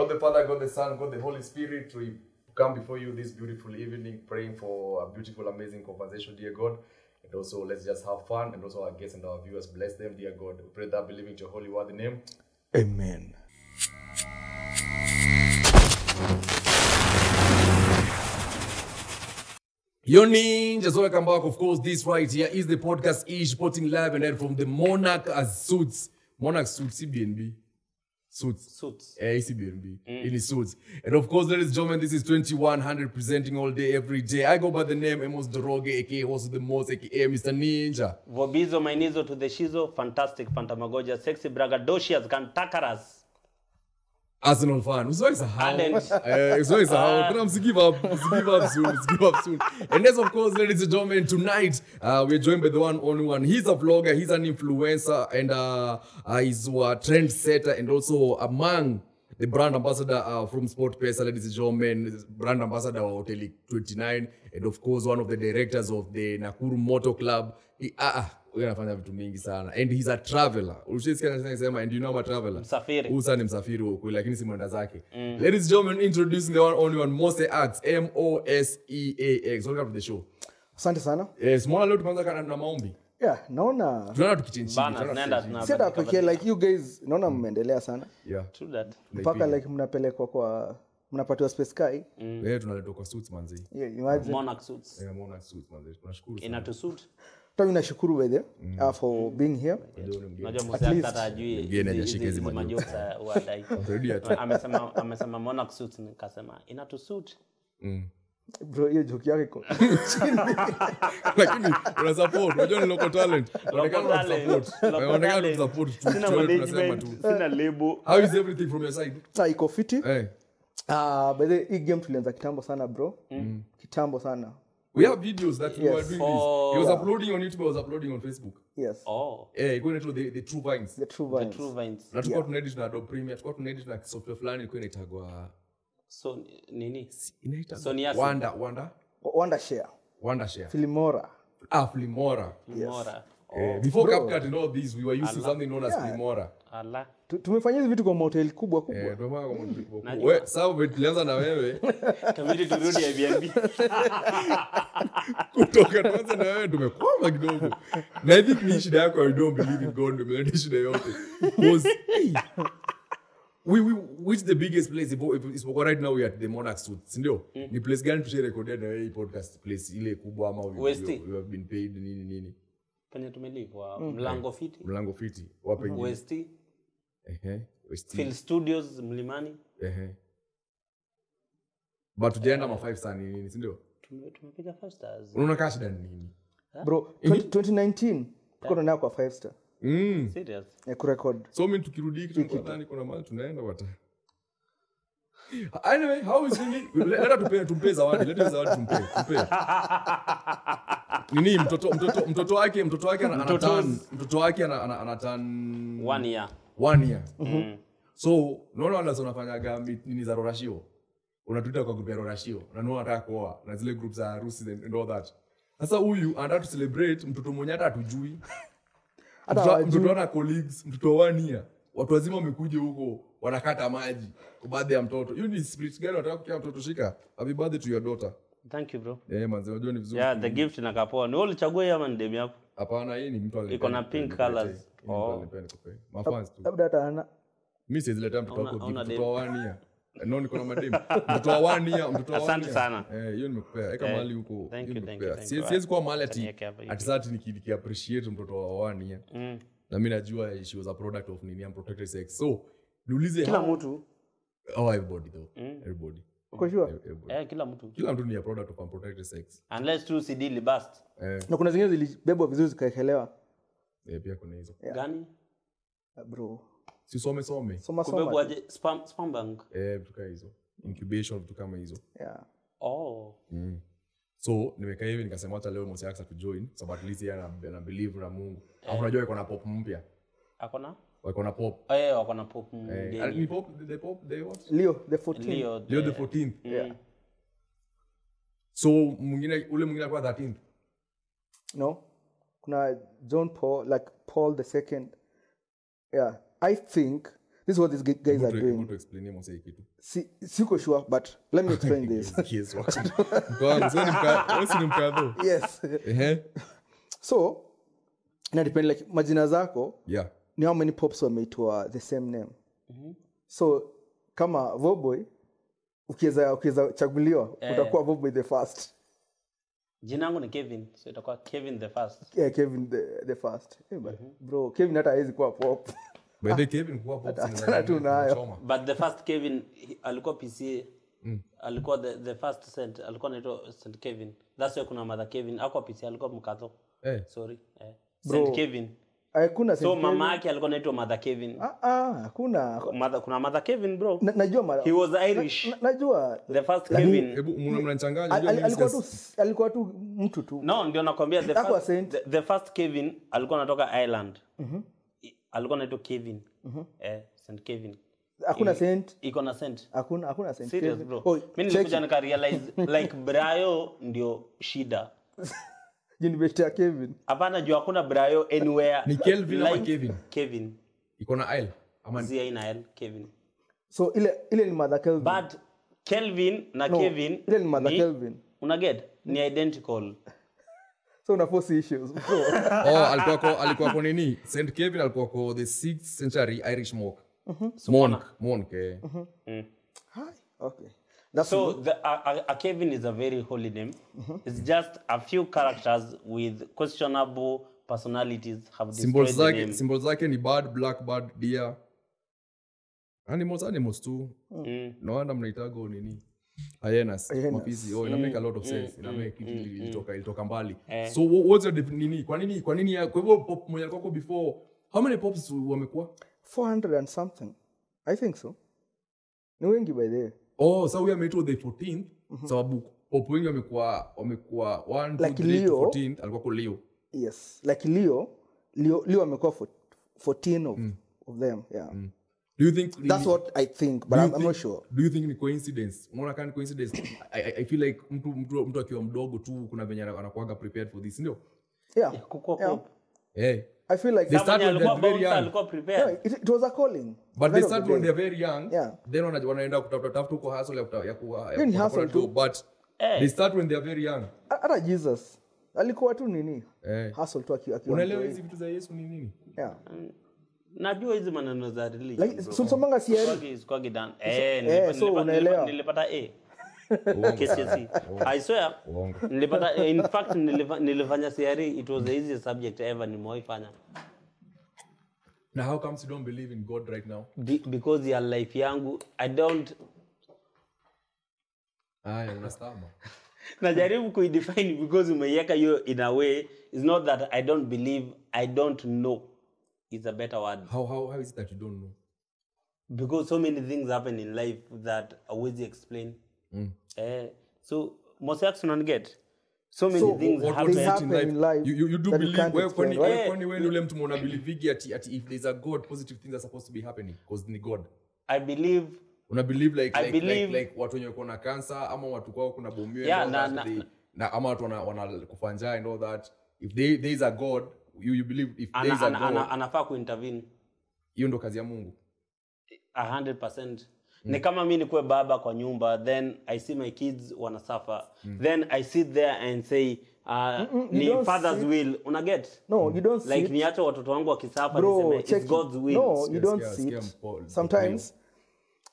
God the Father, God the Son, God the Holy Spirit, we come before you this beautiful evening, praying for a beautiful, amazing conversation, dear God. And also, let's just have fun. And also, our guests and our viewers, bless them, dear God. We pray that, believing to your holy worthy name. Amen. Yo ninjas, welcome back. Of course, this right here is the podcast Ish Sporting Live and then from the Monarch as Suits. Monarch Suits, CBNB. Suits. CBNB. In his suits. And of course, ladies and gentlemen, this is 2100 presenting all day, every day. I go by the name Amos Doroge, aka also the most, aka Mr. Ninja. Vobizo, Mainizo to the Shizo, fantastic, Fantamagoja, sexy bragadocious, Cantakaras. Arsenal fan. Give up soon. And yes, of course, ladies and gentlemen, tonight we're joined by the one only one. He's a vlogger, he's an influencer, and he's a trend setter, and also among the brand ambassador from SportPesa, ladies and gentlemen, brand ambassador of Hotel 29, and of course one of the directors of the Nakuru Motor Club. Anafanya vitu mingi sana, and he's a traveler. Ulishisikia anasema, and you know I'm a traveler. Msafiri. Usa ni msafiri huko, lakini si mwenda zake. Ladies and gentlemen, introducing the one only one, Moseax, Moseax. Welcome to the show. Asante sana. Yes, mbona leo tumeanza na maombi? Yeah, naona Tunaona tukichinchi. Set up okay, like you guys, naona mmeendelea sana. Yeah. True that. Mpaka like mnapelekwa kwa mnapatiwa space kai. Tunaletwa kwa suits manzi. Yeah, imagine. Monarch suits. Monarch suits manzi. Tunashukuru sana. Ina to suit. Tami nashukuru wewe for being here. Unajua Moses hata ajui hizi majoka wadai. Amesema Monarch suits, nikasema ina to suit. Bro, hiyo joke yake iko. Lakini una support, unajua ni local talent. Unaonekana support. Sina management, sina label. How is everything from your side? Iko fiti. By the way, hii game tulianza kitambo sana bro. Kitambo sana. We have videos that we were doing this. He was Oh. uploading on YouTube, I was uploading on Facebook. Yes. Oh. Going to the True Vines. The True The Vines. True Vines. Na tulikuwa tunaedit na Adobe Premiere, tulikuwa tunaedit na software fulani ilikuwa inaitwa So nini? inaitwa Sony Acid. Wondershare. Share. Filmora. Filmora. Mora. Before Bro. CapCut and all these, we were using something known as Filmora. Ala. Tumefanya hizi vitu kwa hotel kubwa. Wewe sawa tulianza na wewe. Kamili turudi Airbnb. Kutoka tuanze na wewe tumekwama kidogo. Na I think ni shida yako, I don't believe in God, ndio shida yote. Because which the biggest place is right now we are at the Monarch Suits, ndio? Ni place gani tushare recorded na hii podcast place ile kubwa ama we have been paid nini? Penye tumelipwa Mlango Fiti. Mlango Fiti. Wapi nyingine? West. West. Phil Studios Mlimani. But tujaenda ma 5 star nini, si ndio? Tumepiga 5 stars. Unaona kashi ndani nini? Bro, 2019 tuko tunao kwa 5 star. Serious. Ya kurecord. So mimi tukirudi kitu nadhani kuna mahali tunaenda wata. Anyway, how is it? Let tumpe zawadi, tumpe. Nini mtoto wake anatan 1 year. 1 year. So, naona wanafanyaga nini za rorashio. Unatuita kwa group ya rorashio. Na ndio anataka kuoa na zile groups za harusi and all that. Sasa huyu anataka to celebrate mtoto mwenye hata hatujui. Mtoto ana colleagues, mtoto wa 1 year. Watu wazima wamekuja huko wanakata maji kwa baadhi ya mtoto. Hiyo ni spirit gani unataka kukia mtoto shika? Happy birthday to your daughter. Thank you bro. Manze unajua ni vizuri. Yeah, the gift nakapoa. Ni wewe ulichagua hiyo ama ni demu yako? Hapana, hii ni mtu alipenda. Iko na pink colors. Mafans tu. Labda hata ana. Mimi siwezi mtoto wako mtoto wa 1 year. No, niko na madem. Mtoto wa 1 year, Asante sana. Hiyo nimekupea. Eka mahali huko. Thank you. Siwezi kuwa mahali ati sasa niki appreciate mtoto wa 1 year. Na mimi najua she was a product of nini, unprotected sex. So, niulize kila mtu. Everybody though. Everybody. Kwa sure. Kila mtu. Kila mtu ni a product of unprotected sex. Unless tu CD libast. Na kuna zingine zilibebwa vizuri zikaekelewa. Pia kuna hizo. Gani? Bro. Si some. Soma. Kubebwa spam bank. Vitu hizo. Incubation vitu kama hizo. Yeah. So, nimekaa hivi nikasema hata leo Moseax to join, so at least yeye ana believe na Mungu. Hapo unajua iko na pop mpya. Akona? Wako na pop. Wako na pop. Ni pop, the what? Leo the 14th. Leo the 14th. Yeah. So, ule mwingine kwa 13th. No. Kuna John Paul, like Paul II. Yeah. I think This is what these guys are doing. To explain him say kitu. Siko sure, but let me explain this. Yes, go on. Yes. So, ina depend like majina zako. Yeah. Ni how many pops wameitwa the same name. So, kama Voboy ukiweza chaguliwa utakuwa Voboy the first. Jina langu ni Kevin, so itakuwa Kevin the first. Yeah, Kevin the first. Bro, Kevin hata hawezi kuwa pop. But the Kevin kuwa pop but the first Kevin alikuwa PCA. Alikuwa the first Saint, alikuwa anaitwa Saint Kevin. That's why kuna mother Kevin. Hakuwa PCA, alikuwa mkato. Sorry. Saint Kevin. Hakuna so mama yake alikuwa anaitwa Mother Kevin. Hakuna. Kuna Mother Kevin bro. Najua he was Irish. Najua the first Kevin. Hebu mnachanganya alikuwa tu mtu tu. No, ndio nakwambia the first Kevin alikuwa anatoka Ireland. Alikuwa anaitwa Kevin. Saint Kevin. Hakuna Saint. Iko na Saint. Hakuna Saint. Serious bro. Mimi nilikuja nika realize like Brayo ndio shida. University ya Kevin. Hapana juu hakuna Brayo anywhere. Ni Kelvin like, ama Kevin? Kevin. Iko na L ama Zia ina L Kevin. So ile ni Mother Kelvin. But Kelvin na Kevin ile ni Mother Kelvin. Una get? Ni identical. So una force issues. alikuwa kwa nini? Saint Kevin alikuwa kwa the 6th century Irish monk. Monk. Hi. Okay. So a Kevin is a very holy name. It's just a few characters with questionable personalities have destroyed the name. Symbols zake ni bird, black bird, deer. Animals too. No wonder mnaitago nini? Hyenas. Mapisi. Ina make a lot of sense. Ina make ilitoka mbali. So what's your nini? Kwa nini kwa hivyo pop mwenye alikuwa before how many pops wamekuwa? 400 and something. I think so. Ni wengi by the way. So we are made to the 14th. Sababu pop wengi wamekuwa 1 2 3 14th alikuwa kwa Leo. Yes. Like Leo wamekuwa 14 of them, yeah. Do you think that's what I think, but I'm not sure. Do you think ni coincidence? Unaona kama coincidence? I feel like mtu akiwa mdogo tu kuna venye anakuaga prepared for this, ndio? Yeah. I feel like they start when they're very young. Alikuwa prepared. It was a calling. But they start when they're very young. Yeah. Then wanaenda kutafuta huko hustle ya hustle too. But they start when they're very young. Hata Jesus alikuwa tu nini? Hustle tu akiwa. Unaelewa hizi vitu za Yesu ni nini? Yeah. Najua hizi maneno za religion. Like somanga siari. Squagi down. Nilipata A. KCSE. I swear. Nilipata in fact nilifanya CRE, it was the easiest subject ever nimewaifanya. Now how comes you don't believe in God right now? Because your life yangu I don't unastama. Najaribu kuidefine because umeiweka hiyo in a way is not that I don't believe, I don't know. Is a better word. How is it that you don't know? Because so many things happen in life that I always explain. So most actions get so many things happen in life. You do believe when ule mtu mona believe ati if there's a God, positive things are supposed to be happening because ni God. I believe. Una believe like watu wenye wako na cancer ama watu kwao kuna bomu na ama watu wanakufa njaa and all that. If there is a God, you believe if there is a God, anafaa kuintervene. Hiyo ndo kazi ya Mungu. 100%. Ni kama mimi nikuwe baba kwa nyumba, then I see my kids wana suffer. Then I sit there and say ni father's will. Una get? No, you don't like niache watoto wangu wakisuffer niseme it's God's will. No, you don't see. Sometimes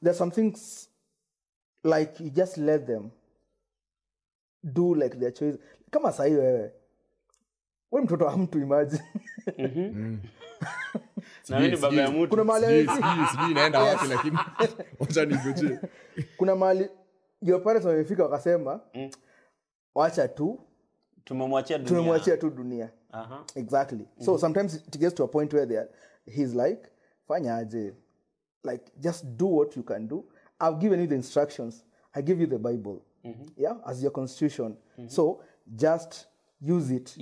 there's some things like you just let them do like their choice. Kama sahi wewe mtoto wa mtu imagine. Na mimi baba ya mtu. Kuna mahali sijui naenda wapi lakini wacha nigoje. Kuna mahali your parents wamefika wakasema wacha tu tumemwachia tu dunia. Exactly. So sometimes it gets to a point where he's like fanya aje, like just do what you can do. I've given you the instructions. I give you the Bible. Yeah, as your constitution. So just use it.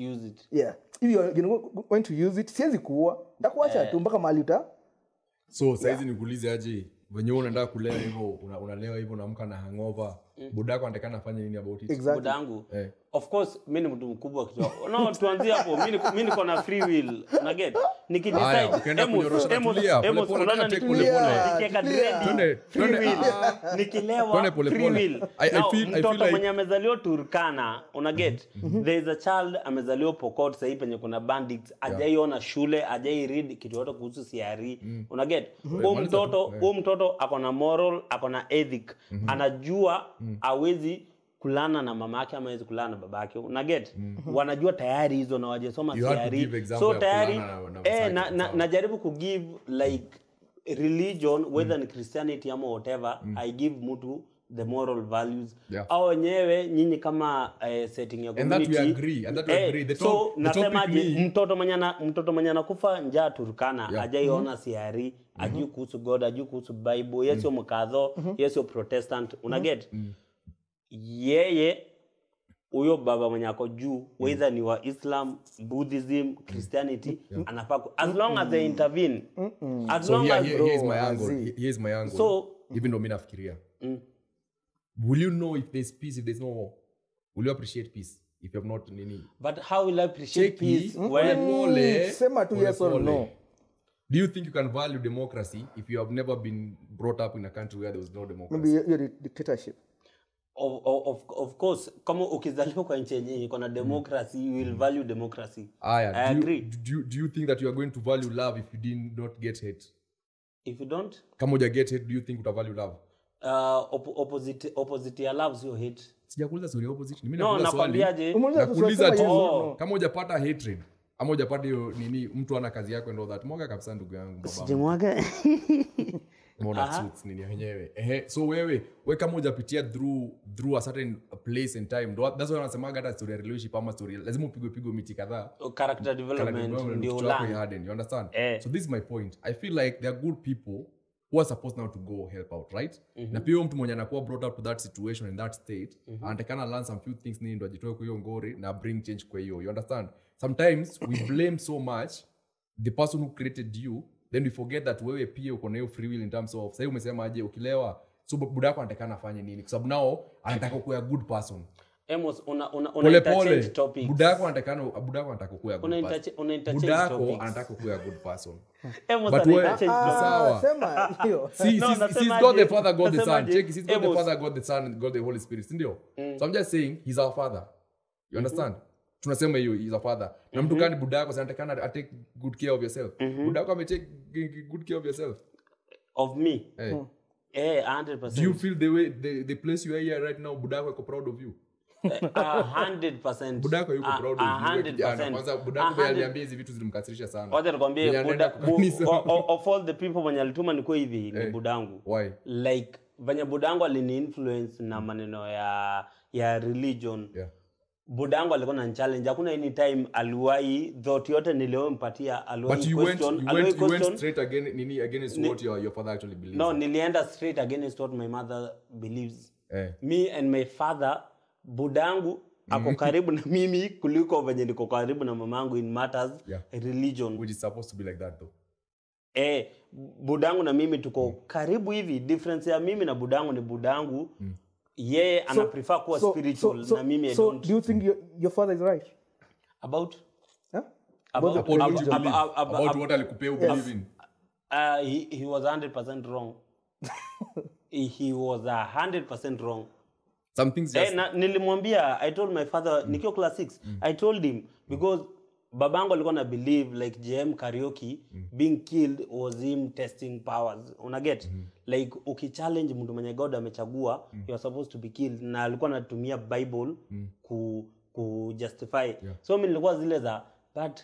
Yeah. If you're going to use it, siwezi kuwa. Ndakuacha tu mpaka mahali uta. So saizi nikuulize aje, wenye unaenda kulea hivyo, unalewa hivyo unaamka na hangover. budako anatakana afanye nini about it? Exactly. Budangu. Of course mimi ni mtu mkubwa kidogo. No, tuanzie hapo. Mimi niko na free will. Una get? Nikidecide Emos unaona nikiweka dread free will. Nikilewa free will. I feel like mwenye amezaliwa Turkana, una get? There is a child amezaliwa Pokot sasa hivi penye kuna bandits, ajaiona shule, ajai read kitu yote kuhusu CRE. Una get? Huyo mtoto ako na moral, ako na ethic. Anajua hawezi kulana na mamake ama hawezi kulana na babake. Una get? Wanajua tayari hizo na wajasoma CRE. So tayari najaribu ku give like religion whether in Christianity ama whatever, I give mtu the moral values. Au wenyewe nyinyi kama setting ya community. And that we agree. So nasemaje mtoto mwenye anakufa njaa Turkana, ajaiona CRE, ajui kuhusu God, ajui kuhusu Bible, yesio mkadho, yesio Protestant. Una get? Yeye huyo baba mwenye ako juu whether ni wa Islam, Buddhism, Christianity, anafaa as long as they intervene. As long as here's my angle. So even though mimi nafikiria will you know if there's peace, if there's no war? Will you appreciate peace if you have not nini? But how will I appreciate peace when sema tu yes or no? Do you think you can value democracy if you have never been brought up in a country where there was no democracy? Maybe you're a dictatorship. Of course, kama ukizaliwa kwa nchi yenye iko na democracy, you will value democracy. I agree. Do you think that you are going to value love if you did not get hate? If you don't? Kama uja get hate, do you think uta value love? Opposite ya love sio hate. Sijakuuliza swali opposite. Mimi nakwambiaje? Nakuuliza tu kama hujapata hatred ama hujapata hiyo nini mtu ana kazi yako and all that. Mwaga kabisa ndugu yangu baba. Sijamwaga. Mbona suits nini wenyewe? So wewe kama hujapitia through a certain place and time. That's why wanasemaga hata story relationship ama story lazima upigwe miti kadhaa. Character development ndio you understand? So this is my point. I feel like there are good people who are supposed now to go help out, right? Na pia mtu mwenye anakuwa brought up to that situation in that state, anatakana learn some few things nini ndo ajitoe kwa hiyo ngori na bring change kwa hiyo. You understand? Sometimes we blame so much the person who created you, then we forget that wewe pia uko na hiyo free will in terms of sasa umesema aje ukilewa so budako anatakana afanye nini? Kwa sababu nao anataka kuwa a good person. Emos una interchange topics. Budako anataka kuwa good person. Una interchange topics. Budako anataka kuwa good person. Emos ana interchange sawa. Sema hiyo. See God the Father, God the Son. Check, he's God the Father, God the Son, God the Holy Spirit. Ndio. So I'm just saying he's our father. You understand? Tunasema hiyo he's our father. Na mtu kani budako anatakana take good care of yourself. Budako take good care of yourself. Of me. 100%. Do you feel the way the place you are here right now budako is proud of you? 100%. Budako yuko proud of you. Kwanza budako aliambia hizi vitu zilimkasirisha sana. Wacha nikwambie of all the people wenye alituma niko hivi ni budangu. Why? Like venye budangu alini influence na maneno ya religion. Budangu alikuwa na challenge. Hakuna any time aliwahi thought yote niliompatia aliwahi question. But you went straight against what your father actually believes. No, nilienda straight against what my mother believes. Me and my father, budangu ako karibu na mimi kuliko venye niko karibu na mamangu in matters religion. Which is supposed to be like that though. Budangu na mimi tuko karibu hivi. Difference ya mimi na budangu ni budangu yeye ana prefer kuwa spiritual na mimi I don't. So do you think your father is right? About? About what alikupea believe in? He was 100% wrong. He was 100% wrong. Some things just nilimwambia, I told my father nikiwa class 6, I told him because babangu alikuwa na believe like JM Karaoke being killed was him testing powers. Una get? Like ukichallenge mtu mwenye God amechagua, you are supposed to be killed, na alikuwa anatumia Bible ku justify. So mimi nilikuwa zile za but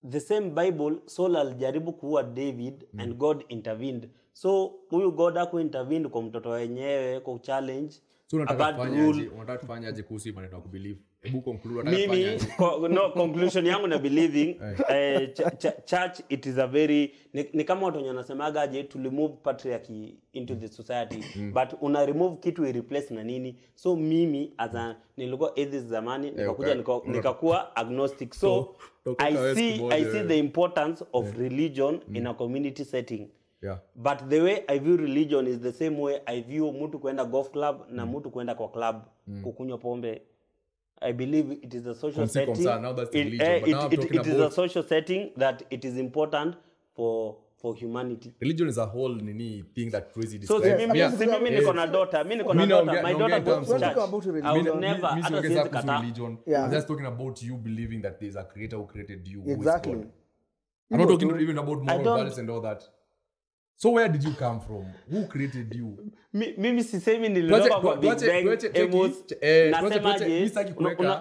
the same Bible Saul alijaribu kuua David and God intervened. So huyu God haku intervened kwa mtoto wenyewe kwa challenge. So unataka kufanya aje kuhusu maneno ya kubelieve? Hebu conclude mimi conclusion yangu na believing church it is a very ni kama watu wanasemaga aje to remove patriarchy into the society but una remove kitu replace na nini. So mimi as nilikuwa atheist zamani nikakuja nikakuwa agnostic. So I see the importance of religion in a community setting. Yeah. But the way I view religion is the same way I view mtu kwenda golf club na mtu kwenda kwa club kukunywa pombe. I believe it is a social setting. Now that's the religion. But now I'm talking about... It is a social setting that it is important for humanity. Religion is a whole thing that crazy describes. So mimi niko na daughter. My daughter goes to church. I will never religion. I'm just talking about you believing that there's a creator who created you. Exactly. I'm not talking even about moral values and all that. So where did you come from? Who created you? Mimi sisemi nilitoka kwa Big Bang. Nasemaje?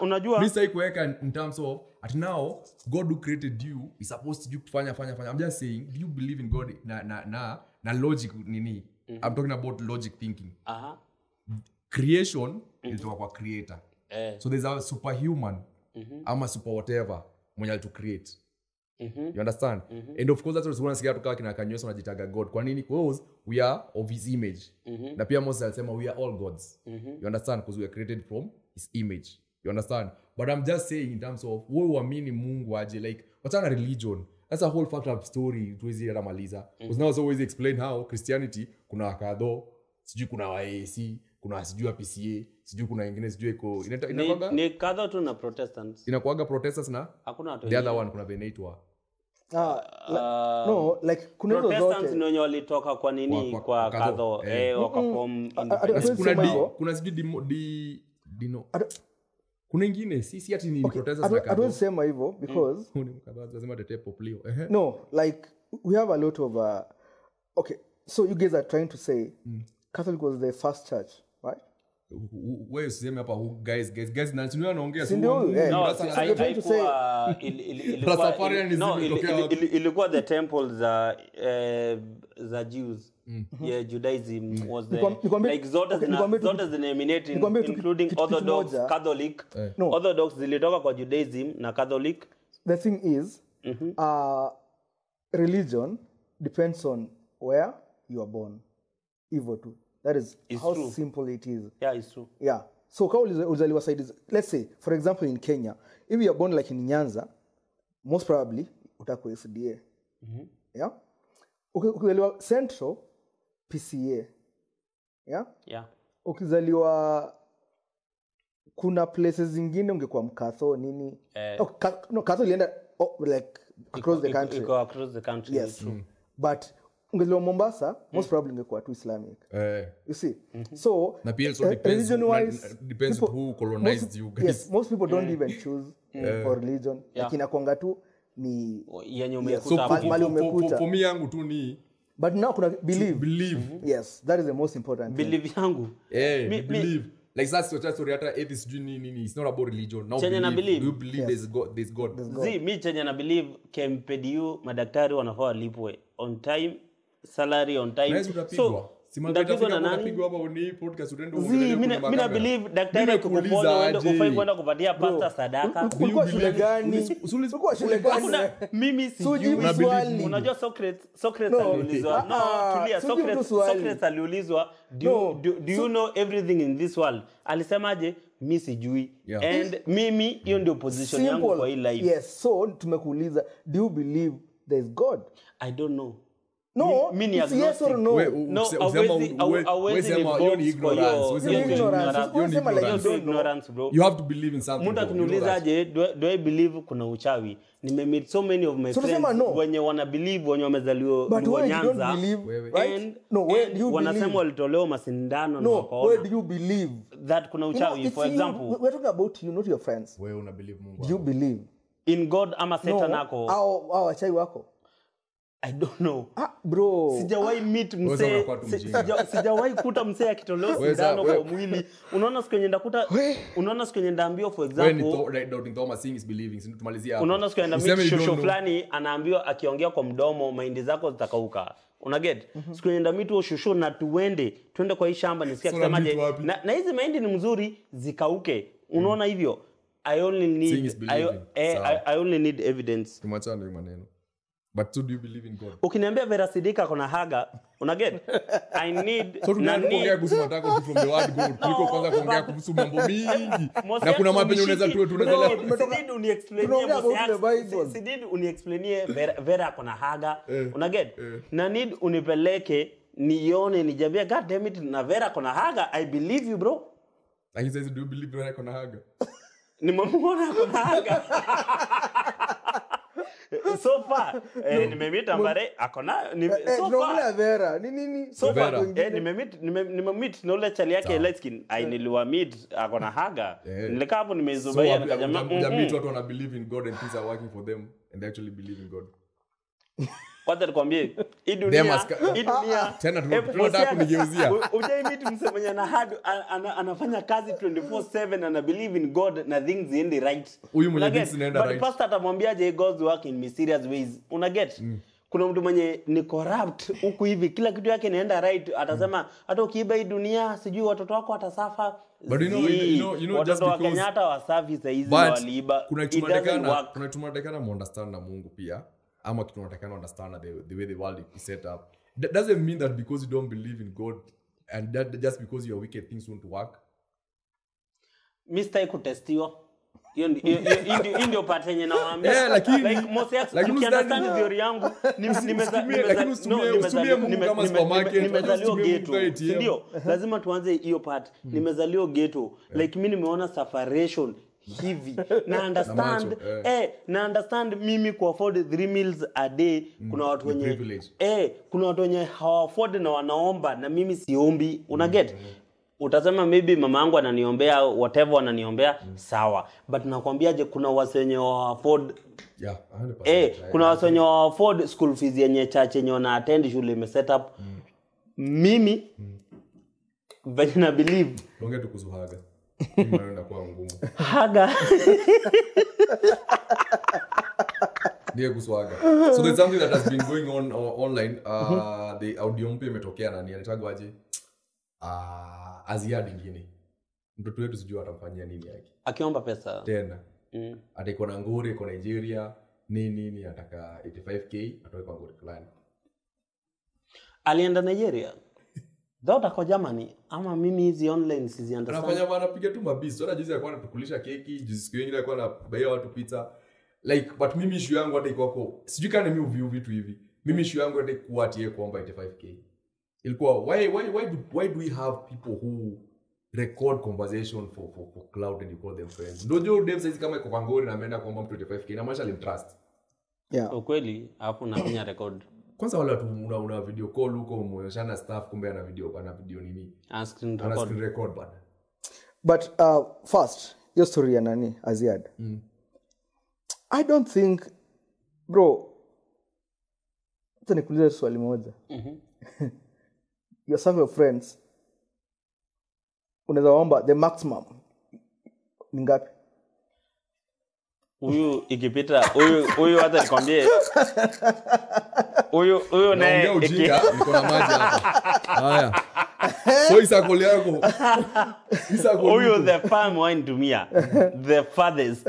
Unajua? Mimi sitaki kuweka in terms of at now God who created you is supposed to fanya. I'm just saying, do you believe in God na logic nini? I'm talking about logic thinking. Creation ilitoka kwa creator. So there's a superhuman ama super whatever mwenye to create. You understand? And of course that's what we're going to tukaa kina Kanyoso najitaga God. Kwa nini? Because we are of his image. Na pia Moses alisema we are all gods. You understand? Because we are created from his image. You understand? But I'm just saying in terms of wewe uamini Mungu aje, like what's a religion? That's a whole fucked up story tuwezi ramaliza. Because now always explain how Christianity kuna wakadho, sijui kuna waac, kuna sijui wa PCA, sijui kuna wengine sijui iko inakuaga ni kadho tu na Protestants. Inakuaga Protestants na hakuna watu. The other one kuna venaitwa no, like kuna hizo zote. Protestants ni wenye walitoka kwa nini kwa kadho wakaform kuna sijui dino kuna ingine si ati ni Protestants na kadho. I don't sema hivyo because lazima tete poplio. No, like we have a lot of okay, so you guys are trying to say Catholic was the first church, right? Wewe useme hapa guys na tunio anaongea sio ilikuwa the temples za Jews. Yeah, Judaism was the like zote zinaeminate including Orthodox, Catholic. Orthodox zilitoka kwa Judaism na Catholic. The thing is religion depends on where you are born. Hivyo tu. That is it's how true. Simple it is. Yeah, it's true. Yeah. So uzaliwa side is, let's say for example in Kenya, if you are born like in Nyanza, most probably utakuwa SDA. Yeah. Ukizaliwa Central, PCA. Yeah? Yeah. Ukizaliwa kuna places zingine ungekuwa Mkatho nini? Katho ilienda like across the country. Across the country. Yes. But ungezaliwa Mombasa, most probably ungekuwa tu Islamic. You see? So na pia also depends who colonized you guys. Yes, most people don't even choose for religion. Lakini kwanga tu ni yenye umekuta for me yangu tu ni but now kuna believe. Yes, that is the most important believe yangu. Believe. Like that's what story hata atheist nini, it's not about religion. Now believe. You believe there's God. Mi chenye na believe KMPDU madaktari wanafaa walipwe on time, salary on time. So simapigwa na nani? Unapigwa hapa ni podcast unaenda uongelea kuna mimi na believe daktari kukupoza uende kufai kwenda kupatia pasta sadaka. Ulikuwa shule gani? Ulikuwa shule gani? Mimi sijui. Unajua Socrates aliulizwa. Tulia, Socrates aliulizwa, do you know everything in this world? Alisemaje? Mimi sijui. And mimi hiyo ndio position yangu kwa hii life. Yes, so tumekuuliza, do you believe there is God? I don't know. No, it's yes or no. No, awezi ni ignorance, bro. You have to believe in something. Muta kuniuliza aje, do I believe kuna uchawi? Nimemeet so many of my friends wenye wana believe wenye wamezaliwa Nyanza. And wanasema walitolewa masindano na wakaona. Where do you believe that kuna uchawi? For example, we're talking about you, not your friends. Wewe una believe Mungu. Do you believe in God ama Satan ako? Au wachawi wako? I don't know. Bro. Sijawahi meet msee. Sijawahi kuta msee akitolewa sindano kwa mwili. Unaona siku yenye ndakuta, unaona siku yenye ndaambiwa for example. When doubting Thomas seeing is believing. Tumalizia hapo. Unaona siku yenye ndaambiwa shosho fulani anaambiwa akiongea kwa mdomo maindi zako zitakauka. Una get? Siku yenye ndaambiwa shosho na twende kwa hii shamba nisikia kusemaje. Na hizi maindi ni mzuri zikauke. Unaona hivyo? I only need evidence. Tumachane maneno. But so do you believe in God? Ukiniambia Vera Sidika kuna haga, una get? I need so tunaongea kuhusu matako from the word God. Kuliko kwanza kuongea kuhusu mambo mingi. Na kuna mapenzi unaweza Sididi uniexplainie Sididi uniexplainie Vera kuna haga, una get? Na need unipeleke nione nijambia God damn it na Vera kuna haga. I believe you bro. And he says do you believe Vera kuna haga? Nimemuona kuna haga. So far nimemit Ambare akona so far Vera nini so far nimemit na ule chali yake light skin niliwamit akona haga nilikaa hapo nimezubia nikajama jamii watu wana believe in God and things are working for them and they actually believe in God. Wacha nikwambie hii dunia tena tunataka kunigeuzia ujaimit msemenya na hard anafanya kazi 24/7 and believe in God na things ziende right. Huyu mwenye things zinaenda right. But pastor atamwambiaje God's work in mysterious ways. Una get? Kuna mtu mwenye ni corrupt huku hivi kila kitu yake inaenda right atasema hata ukiiba hii dunia sijui watoto wako watasafa. But you know just because Kenyatta wasafi saizi waliiba. Kuna tumatakana muunderstand na Mungu pia. Ama kitu natakana understand the way the world is set up. That doesn't mean that because you don't believe in God and that just because you are wicked things won't work. Mr. Kutestiwa. Hiyo ndio part yenye nawaambia. Yeah, like most understand theory yangu nimezaliwa ghetto. Ndio, lazima tuanze hiyo part. Nimezaliwa ghetto. Like mimi nimeona separation hivi na understand na understand mimi ku afford 3 meals a day kuna watu wenye kuna watu wenye hawa afford na wanaomba na mimi siombi una get utasema maybe mama yangu ananiombea whatever ananiombea sawa but nakwambiaje kuna wase wenye afford kuna wase wenye afford school fees yenye church yenye wana attend shule ime set up mimi venye na believe ongea tukuzuhaga Imaenda kwa ngumu. Haga. Ndio kuswaga. So there's something that has been going on online. The audio mpya imetokea nani anataka aje? Azia dingine. Mtoto wetu sijui atamfanyia nini yake. Akiomba pesa. Tena. Ataiko na ngori iko Nigeria. Nini ataka 85k atoe kwa ngori fulani. Alienda Nigeria. Dauda kwa Germany ama mimi hizi online sizi understand. Anafanya bana piga tu mabisi. Sasa jinsi alikuwa anatukulisha keki, jinsi siku nyingine alikuwa anabaia watu pizza. Like but mimi issue yangu hata iko hapo. Sijui kama mimi uview vitu hivi. Mimi issue yangu hata kuwa atie kuomba 85k. Ilikuwa why do we have people who record conversation for cloud and you call them friends? Ndio Dave says kama iko kwa ngori na ameenda kuomba mtu 85k na maisha limtrust. Yeah. Ukweli hapo nafanya record. Kwanza wala tu una video call huko umeonyeshana stuff kumbe ana video nini? Screen record bad. But first, your story ya nani Aziad. I don't think bro nikuulize swali moja. Your circle of friends unaweza omba the maximum ni ngapi? Huyu ikipita huyu hata nikwambie huyu naye niko na maji hapa. Haya. So isakoli yako. Huyu the farm wine to me. The fathers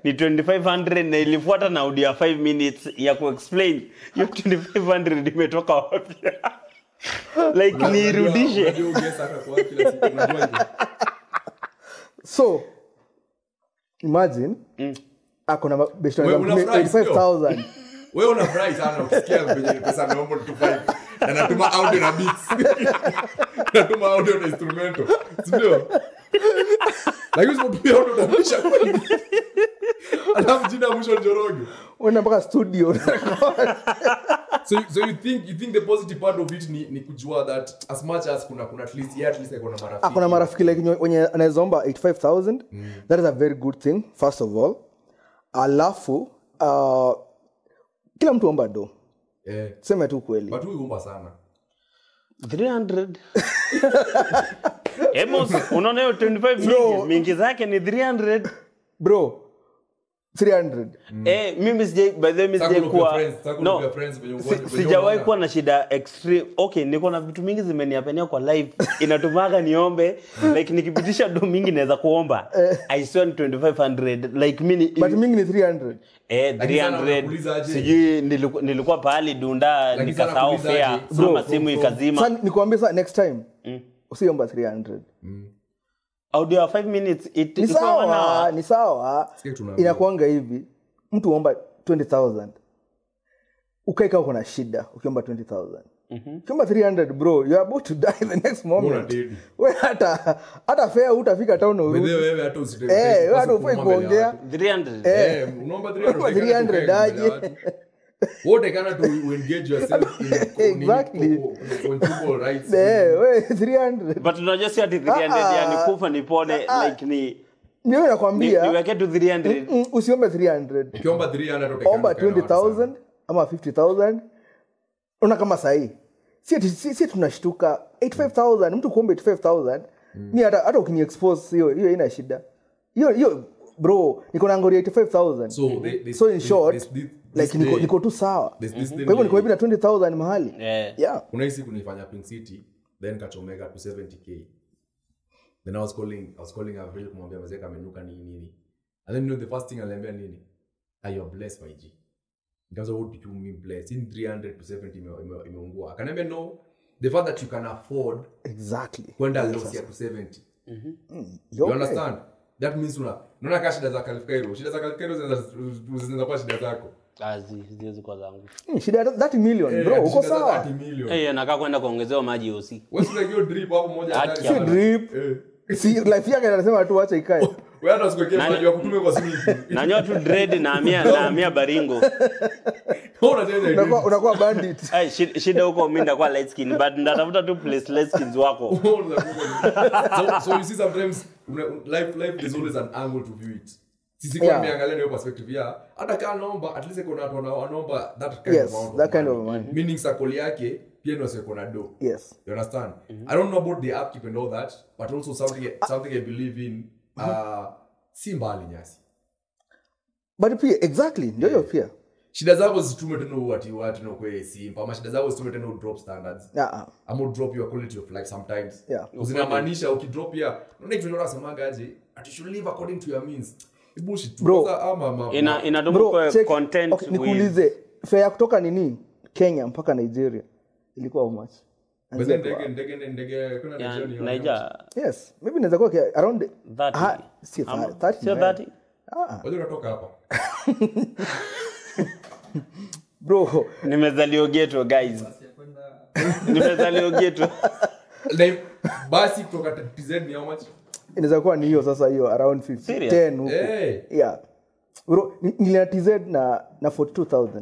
ni 2500 na ilifuata na audio 5 minutes ya ku explain hiyo 2500 imetoka wapi. Like nirudishe. So imagine akona best 85,000. Wewe unafurahi sana ukisikia kwenye pesa naomba 25 na natuma audio na beats. Natuma audio na instrumento. Sio? Lakini usipotumia audio utabisha kweli. Alafu jina mwisho Njoroge. Unaenda mpaka studio. So you think the positive part of it ni kujua that as much as kuna at least kuna marafiki. Kuna marafiki like wenye anaweza omba 85,000. That is a very good thing first of all. Alafu kila mtu omba do. Sema tu kweli. But wewe omba sana. 300. Emos unaona 25 mingi zake ni 300. Bro. 300. Mimi sije by the way mimi sije kuwa no sijawahi kuwa na shida extreme. Okay, niko na vitu mingi zimeniapenia kwa live inatumaga niombe like nikipitisha do mingi naweza kuomba I swear 2500 like mimi but mingi ni 300. 300 siji nilikuwa pahali dunda nikasahau fare kama simu ikazima. Sasa nikwambia sasa next time usiomba 300. Audio 5 minutes ni sawa inakuanga hivi mtu omba 20000 ukaika uko na shida ukiomba 20000 ukiomba 300 bro you are about to die the next moment wewe hata fare utafika town wewe hata usitende wewe hata ufai kuongea 300 unaomba 300 aje wote kana to engage yourself in exactly control rights we 300 but unajua si ati 300 yani kufa nipone like ni mimi nakwambia niweke tu 300 usiombe 300 ukiomba 300 utakana omba 20000 ama 50000 una kama sahi si tunashtuka 85000 mtu kuomba 85000 mimi hata ukini expose hiyo ina shida hiyo bro niko na ngori 85000 so in short like niko tu sawa kwa hivyo niko hivi na 20000 mahali yeah kuna hisi kunifanya Pink City then kachomeka to 70k then I was calling Avril kumwambia mzee kamenuka nini and then the first thing aliambia nini are you blessed by G because what do you mean blessed in 300 to 70 imeungua akaniambia no the fact that you can afford exactly kwenda loss ya to 70 you understand that means unaona kashi za Kalifkairo shida za Kalifkairo zinaweza kuwa shida zako ziwezi kwa zangu shida 30 million bro uko sawa nakaa kwenda kuongezewa maji osi wewe sio hiyo drip hapo moja hatari si drip si life yake anasema tu acha ikae wewe hata usikokee maji ya kutume kwa simu na nyoa tu dread na amia baringo unakuwa bandit shida huko mimi ndakuwa light skin but ndatafuta tu place light skins wako so you see sometimes life is always an angle to view it sisi kwa niangalia hiyo perspective ya hata kama naomba at least kuna watu wanaomba that kind of money meaning circle yake pia ndio sio na do yes you understand I don't know about the upkeep and all that but also something I believe in si mbali nyasi but pia exactly ndio hiyo pia shida zako zitume tena watu na kwa simpa ama shida zako zitume tena drop standards ama drop your quality of life sometimes usinamaanisha ukidrop ya unaona kitu unasemaga aje at you should live according to your means bullshit bro inadumu kwa content okay, nikuulize fare kutoka nini Kenya mpaka Nigeria ilikuwa how much ndege kuna Nigeria yes maybe inaweza kuwa around 30 30 wewe unatoka hapa bro nimezaliwa ghetto guys nimezaliwa ghetto basi kutoka TZ ni how much inaweza kuwa ni hiyo sasa hiyo around 10 huko yeah bro nilina TZ na 42000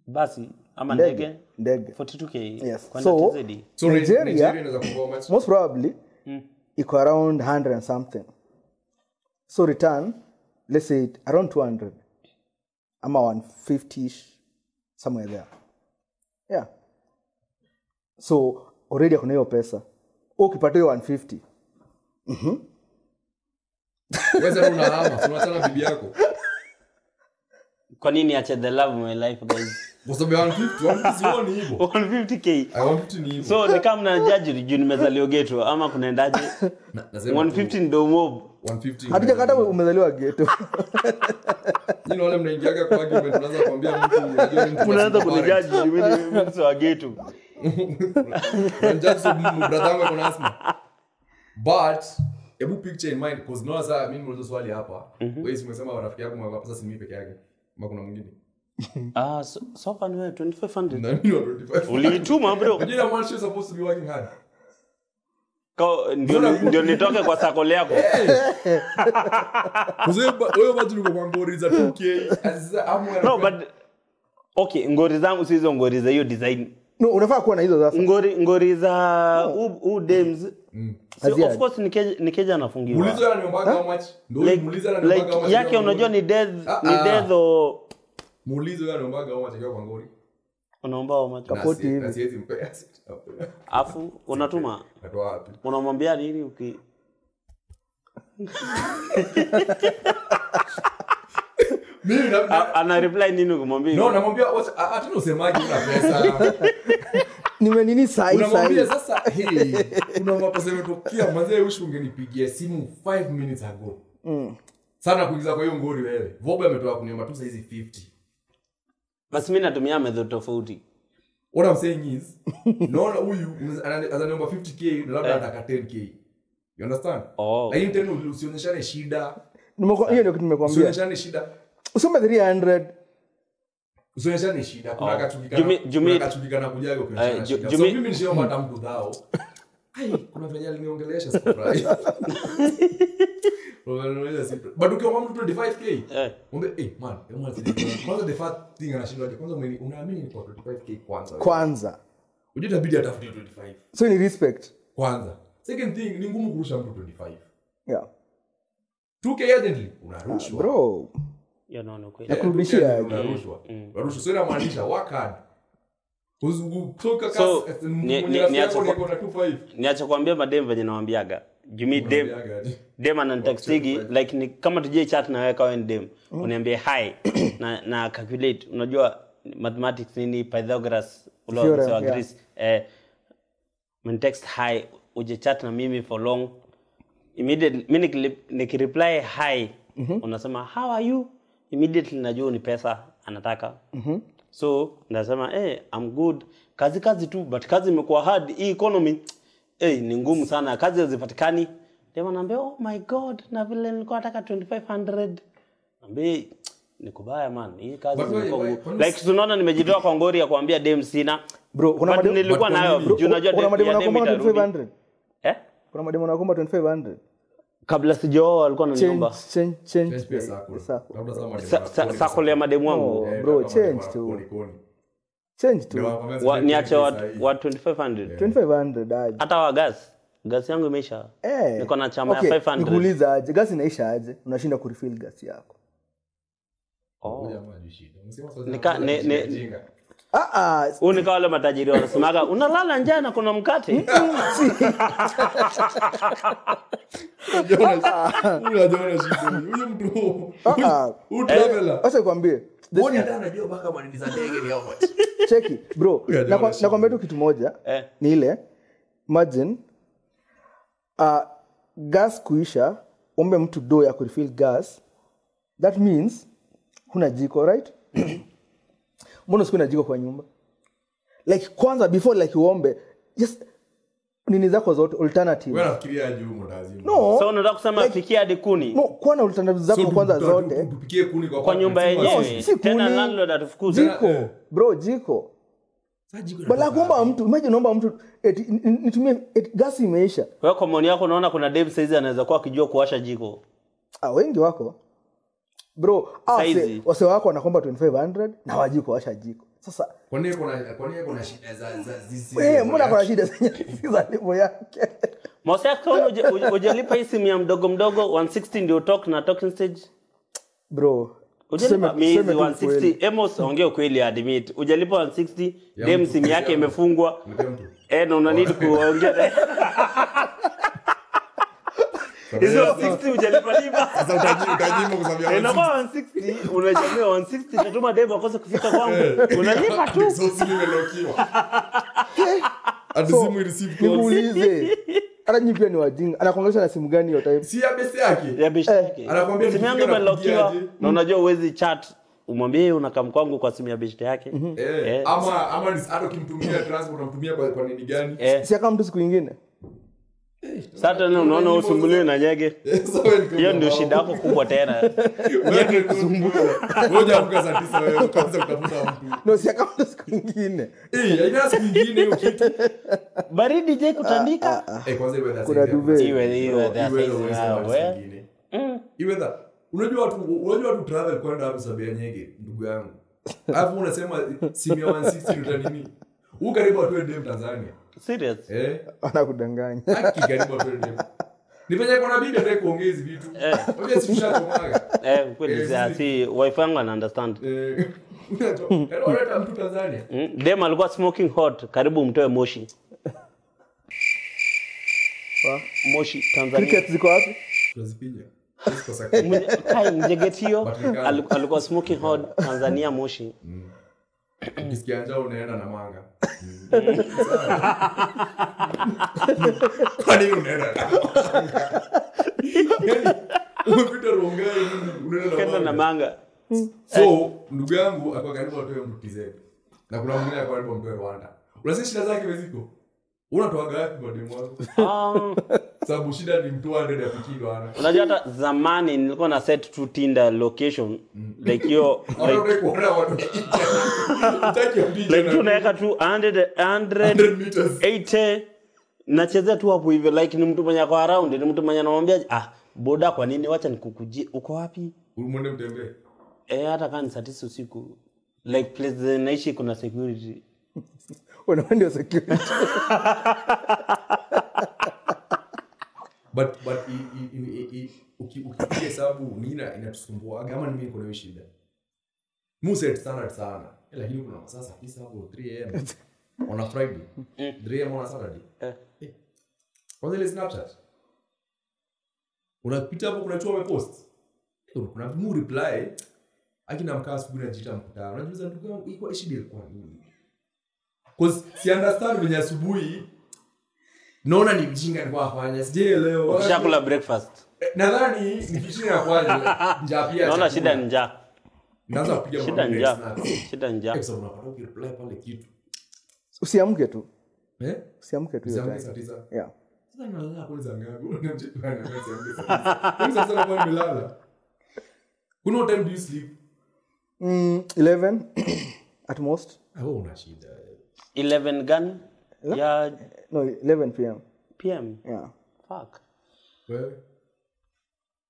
basi ama ndege 42k yes so TZ so Nigeria inaweza kuwa much most probably iko around 100 and something so return let's say around 200 ama 150ish somewhere there yeah so already kuna hiyo pesa ukipata hiyo 150 wewe unahama unasema bibi yako kwa nini acha the love of my life guys kwa sababu 150 sioni hivyo 150k 150 ni hivyo so ni kama na judge juu nimezaliwa ghetto ama kunaendaje 150 ndio mob 150 hatujakata umezaliwa ghetto you know wale mnaingiaga kwa argument unaanza kuambia mtu unaanza kunijudge mimi sio ghetto unajudge brother wangu kuna asma but ebu picture in mind because no sasa mimi ndio swali hapa wewe umesema rafiki yako mwa pesa si mimi peke yake ama kuna mwingine so far ni 2500 na mimi 25 ulituma bro unajua how much you supposed to be working hard ndio nitoke kwa sakole yako wewe bado uko kwa ngori za 2k no but okay ngori zangu si hizo ngori za hiyo design no unafaa kuwa na hizo sasa ngori za dems so of course nikeja anafungiwa muulizo ananiombaga how much ndio muulizo ananiombaga how much yake unajua ni death o muulizo ananiombaga how much akiwa kwa ngori unaomba how much kapoti hivi siwezi mpea afu unatuma natoa wapi unamwambia nini Mimi ana reply nini kumwambia? No, namwambia hata usemaje una pesa. Nimenini sahi. Unamwambia sasa kuna mapesa yametokea mzee ushi ungenipigia simu 5 minutes ago. Sana kuingiza kwa hiyo ngori wewe. Vobo ametoa kuniomba tu saizi 50. Basi mimi natumia method tofauti. What I'm saying is, naona huyu ananiomba 50k na labda ataka 10k. You understand? Lakini tena usionyeshane shida. Hiyo ndio kitu nimekwambia. Usionyeshane shida. Usome 300. Usionyeshane shida. Kuna kachukikana kujaga kwa shida. So mimi nishiomba hata mtu dhao. Kuna venye aliniongelesha sifurahi. But ukiomba mtu 25k, mwambie man, kwanza the first thing anashindwa kwanza unaamini ni kwa 25k kwanza. Ujitabidi atafute 25. So ni respect. Kwanza. Second thing ni ngumu kurusha mtu 25. Yeah. 2k urgently unarushwa. Bro. Naona kweli. Nakurudishia unarushwa. Unarushwa sio inamaanisha work hard. Kutoka So, kasi niacha kuambia madem venye nawaambiaga. Jumi dem ananitextigi like ni kama tuje chat na wewe kwa dem. Uniambie hi na calculate. Unajua mathematics nini Pythagoras ulo so agrees. When text hi uje chat na mimi for long. Immediately mimi nikireply hi unasema how are you? Immediately najua ni pesa anataka. So nasema I'm good. Kazi tu but kazi imekuwa hard. Hii economy ni ngumu sana. Kazi hazipatikani. Dem anambia oh my god na vile nilikuwa nataka 2500. Ambia nikubaya man. Hii kazi imekuwa like tunaona nimejitoa kwa ngori ya kuambia dem sina. Bro, kuna madem nilikuwa nayo. Unajua kuna madem anakomba 2500. Kuna madem anakomba 2500. Kabla sijao alikuwa ananiomba. Change pesa. Labda Sakole ya madem wangu. Bro, change tu. Change tu. Niache wa 2500. 2500 aje. Hata wa gas yangu imeisha. Niko na chama ya 500. Nikuuliza aje, gas inaisha aje? Unashinda kurefill gas yako. Unika wale matajiri wanasemaga unalala njaa na kuna mkate. Unajua shida. Huyu mtu. Utraveler. Acha nikwambie. Mbona hata anajua baka manini za ndege ni how much? Cheki, bro. Nakwambia tu kitu moja. Ni ile imagine gas kuisha, ombe mtu do ya kurefill gas. That means huna jiko, right? Mbona sikuna jiko kwa nyumba? Like kwanza before like uombe just nini zako zote alternative. Wewe unafikiria aje huko lazima? No. So unataka kusema like, fikia hadi kuni? No, kwa na alternative zako kwanza zote. Tupikie kuni kwa nyumba yenyewe. Tena landlord atufukuze. Jiko. Bro, jiko. Bala kuomba mtu, imagine unaomba mtu nitumie gas imeisha. Wewe kwa maoni yako unaona kuna dem size anaweza kuwa akijua kuwasha jiko? Wengi wako. Bro, wase wako wanakomba 2500 na wajui kuwasha jiko. Sasa kwa nini kuna shida za zizi? Mbona kuna shida za level yake? Mosa hujalipa hii simu ya mdogo 160 ndio talk na talking stage. Bro, hujalipa miezi 160. Emos ongea kweli admit. Hujalipa 160, dem simu yake imefungwa. Na una need kuongea. Hizo 160 hujalipa. Sasa utajimu kusambia. Na 160 unajamia 160 tatuma demo akose kufika kwangu. Unalipa tu. So simu imelokiwa. Adisimu receive calls. Niulize. Hata nyinyi pia ni wajinga. Anakuongelesha na simu gani hiyo time? Si ya best yake. Ya best yake. Anakuambia simu yangu imelokiwa na unajua uwezi chat. Umwambie unakam kwangu kwa simu ya best yake. Ama ni hata ukimtumia transport unamtumia kwa nini gani? Si kama mtu siku nyingine. Sasa unaona usumbuliwe na nyege. Hiyo ndio shida yako kubwa tena. Nyege kusumbua. Ngoja amka saa 9 wewe kwanza utafuta mtu. No, si kama siku nyingine. Haina siku nyingine hiyo kitu. Baridi je kutandika? Kwanza iwe that's. Kuna duve. Iwe that. Unajua watu travel kwenda hapo sabia nyege ndugu yangu. Alafu unasema simu ya 160 ndio nini? Ukaribu watu dem Tanzania. Serious? Anakudanganya. Haki karibu watu dem. Nifanye kwa nabii ndio kuongeza vitu. Wewe si ushakomaga. Kweli si wifi yangu ana understand. Unajua mtu Tanzania. Dem alikuwa smoking hot karibu mtoe moshi. Moshi Tanzania. Cricket ziko wapi? Tuzipiga. Kai Mjegetio alikuwa smoking hot Tanzania Moshi. Ukisikia njaa unaenda na manga. Kwa nini unaenda na manga? Umepita Rongai unaenda na manga. So ndugu yangu alikuwa karibu atoe mtizeni. Na kuna mwingine alikuwa karibu mtoe Rwanda. Unasikia shida zake weziko? Unatoa wapi kwa demu wako? Sababu shida ni mtu 100 afikiri ana. Unajua hata zamani nilikuwa na set to Tinder location like yo like tunaweka tu 100 meters 80 nachezea tu hapo hivyo like ni mtu mwenye kwa around ni mtu mwenye anamwambia boda kwa nini wacha nikukujie uko wapi? Umeende mtembee. Hata kama ni saa 9 usiku like place naishi kuna security. Ndio security. But ukipiga hesabu nini inatusumbua kama mimi niko na shida. Muset standard sana. Lakini kuna masaa 9 hapo 3 am on a Friday. 3 am on a Saturday. Kwanza ile Snapchat. Unapita hapo kuna choma post. Kuna mu reply. Akina mkaa siku na jita mkutano. Unajiuliza ndugu yangu iko shida kwa nini? Cause si understand venye asubuhi naona ni mjinga nilikuwa afanya. Sijaelewa. Ukishakula breakfast. Nadhani ni kitu ya kwanza. Njaa pia. Naona shida ni njaa. Naanza kupiga shida njaa. Sasa unapata ukireply pale kitu. Usiamke tu. Usiamke tu. Yeah. Sasa nalala kwanza ngapi? Unamjipanga na siamke. Sasa unakuwa umelala. What time do you sleep? 11 at most. Una shida. 11 gun? Yeah. No, 11 p.m. PM? Yeah. Fuck. Well.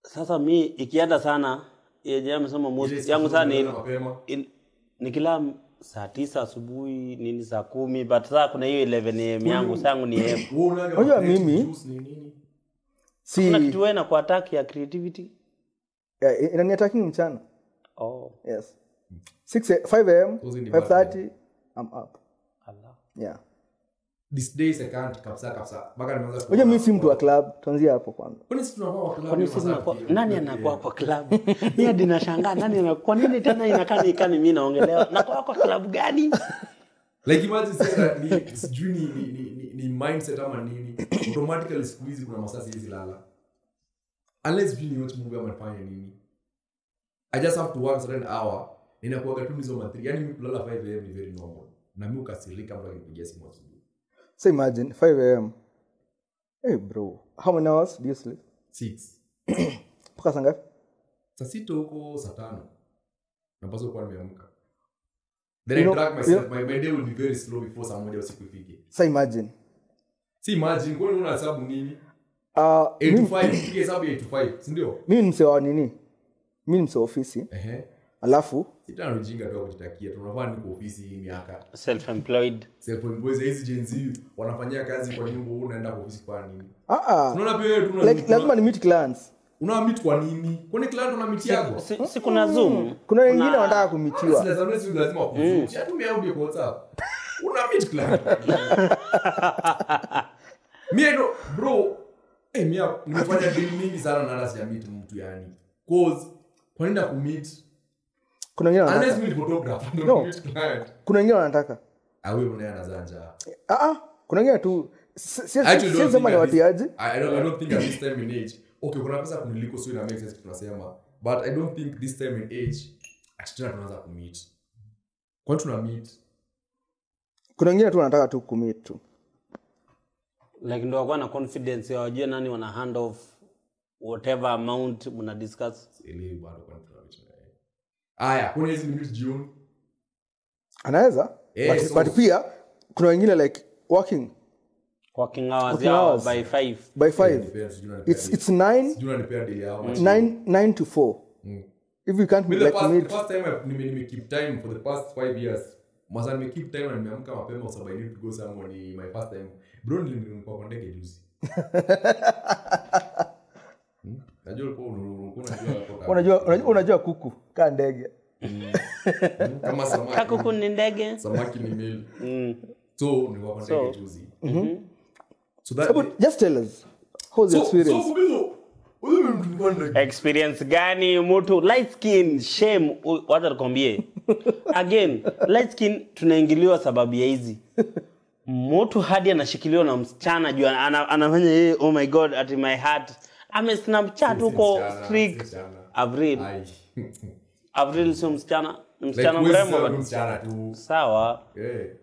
Sasa mi ikienda sana, yeye amesema most yangu sana ni kila saa 9 asubuhi nini saa 10 but sasa kuna hiyo 11 am yangu sangu ni M. Unajua mimi si kuna kitu wewe na kwa attack ya creativity? Yeah, inani attacking mchana. Yes. 5 am 5:30 I'm up. Allah. Yeah. These days I can't kabisa. Baka nimeanza. Unajua mimi si mtu wa club, tuanzie hapo kwanza. Kwani sisi tunakuwa club? Kwani sisi tunakuwa nani anakuwa kwa club? Mimi hadi nashangaa nani anakuwa nini tena inakaa ikani mimi naongelewa. Na kwa club gani? Like imagine sasa ni sijui ni mindset ama nini. Automatically squeeze kuna masaa hizi lala. Unless you watch movie ama fanya nini. I just have to work a certain hour. Ninakuwa tu hizo matri. Yaani mimi kulala 5 am ni very normal. Na mimi ukasirika mtu akinipigia simu asubuhi. So imagine 5 am. Hey bro, how many hours do you sleep? 6. Paka saa ngapi? Saa 6 huko saa 5. Napaswa kuwa nimeamka. Then I track myself. My day will be very slow before saa moja usiku ifike. So imagine. Kwa nini unahesabu nini? 8 to 5, pige hesabu 8 to 5, si ndio? Mimi ni msewa nini? Mimi ni msewa ofisi. Alafu sitana ujinga tu kujitakia. Tunafanya niko ofisi hii miaka. Self-employed hizi Gen Z wanafanyia kazi kwa nyumba, unaenda kwa ofisi kwa nini? Unaona pia like lazima ni meet clients. Una meet kwa nini? Kwani client una meet yako? Si kuna Zoom. Kuna wengine wanataka kumitiwa. Lazima wakuzoom. Chatumia audio kwa WhatsApp. Una meet client. Mimi bro, mimi nimefanya deal mingi sana na hata sijamit mtu yani. Cause kwa nini nakumeet? Kuna wengine wanataka. Unless meet photographer, no meet client. Kuna wengine wanataka. Wewe unaenda zanja. Kuna wengine tu si sema ni watiaji. I don't think at this time in age. Okay, kuna pesa kuniliko so ina make sense tunasema. But I don't think this time in age actually tunaanza kumeet. Kwa tuna meet. Kuna wengine tu wanataka tu kumeet tu. Like ndio wako na confidence ya wajue nani wana hand off whatever amount mna discuss. Ile bado kwa aya kuna hizi meet June. Anaweza? But pia kuna wengine like working hours yao by 5. By 5. It's 9. Juna nipea deal yao. 9 to 4. If you can't meet like the first time nime keep time for the past 5 years. Masa nime keep time na nimeamka mapema kwa sababu I need to go somewhere ni my first time. Bro nilikuwa kwa ndege juzi. Unajua kuku ka ndege. Kama samaki. Kuku ni ndege. Samaki ni meli. So nilikuwa kwa ndege juzi. So that just tell us how's the experience. So wewe experience gani mtu light skin shame wacha nikwambie again light skin tunaingiliwa sababu ya hizi mtu hadi anashikiliwa na msichana juu anafanya oh my god at my heart ame Snapchat huko streak Avril sio msichana mrembo msichana tu sawa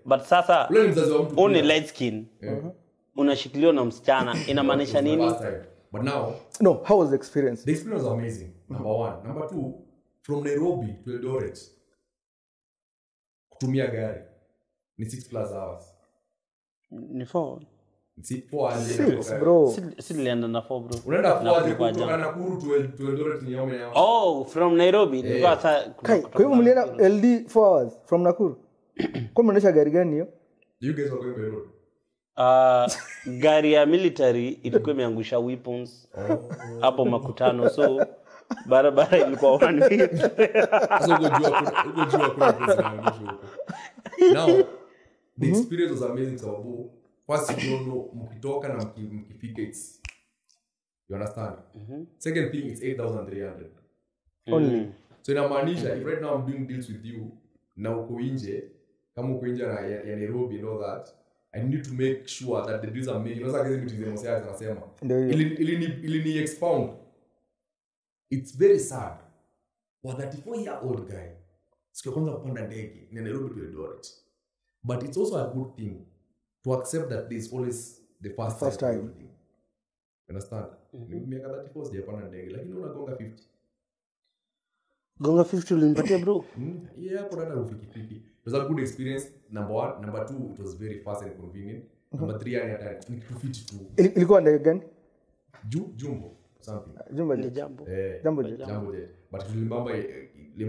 but sasa only light skin unashikiliwa na msichana inamaanisha nini? But now how was the experience? The experience was amazing. Number 1. Number 2, from Nairobi to Eldoret kutumia gari ni 6+ hours. Ni 4. Si 4 6 bro. Si nilienda na 4 bro. Unaenda 4 kutoka Nakuru to Eldoret ni how many hours? Oh, from Nairobi. Kwa hivyo mlienda LD 4 hours from Nakuru. Kwa mnaendesha gari gani hiyo? You guys were going by road. Gari ya military ilikuwa imeangusha weapons hapo Makutano, so barabara ilikuwa 1 way. So ungejua kuna pesa huko. Now the experience was amazing sababu first you don't know mkitoka na mkifika it's you understand. Second thing it's 8,300 only. So inamaanisha if right now I'm doing deals with you na uko nje kama uko nje ya Nairobi and all that, I need to make sure that the deals are made. Unaweza kazi mtu mzee anasema ili expound. It's very sad for that 34-year-old guy siku kwanza kupanda ndege ni Nairobi to Eldoret. But it's also a good thing to accept that there's always the first time. You understand? Miaka 34 sijapanda ndege lakini unagonga 50. Gonga 50 ulinipatia bro? Yeah, kwa dada ufiki. It was a good experience, number 1. Number 2, it was very fast and convenient. Number 3, yani hata nikufiti tu. Ilikuwa ndege gani? Jumbo something. Jumbo jet. But tulimbamba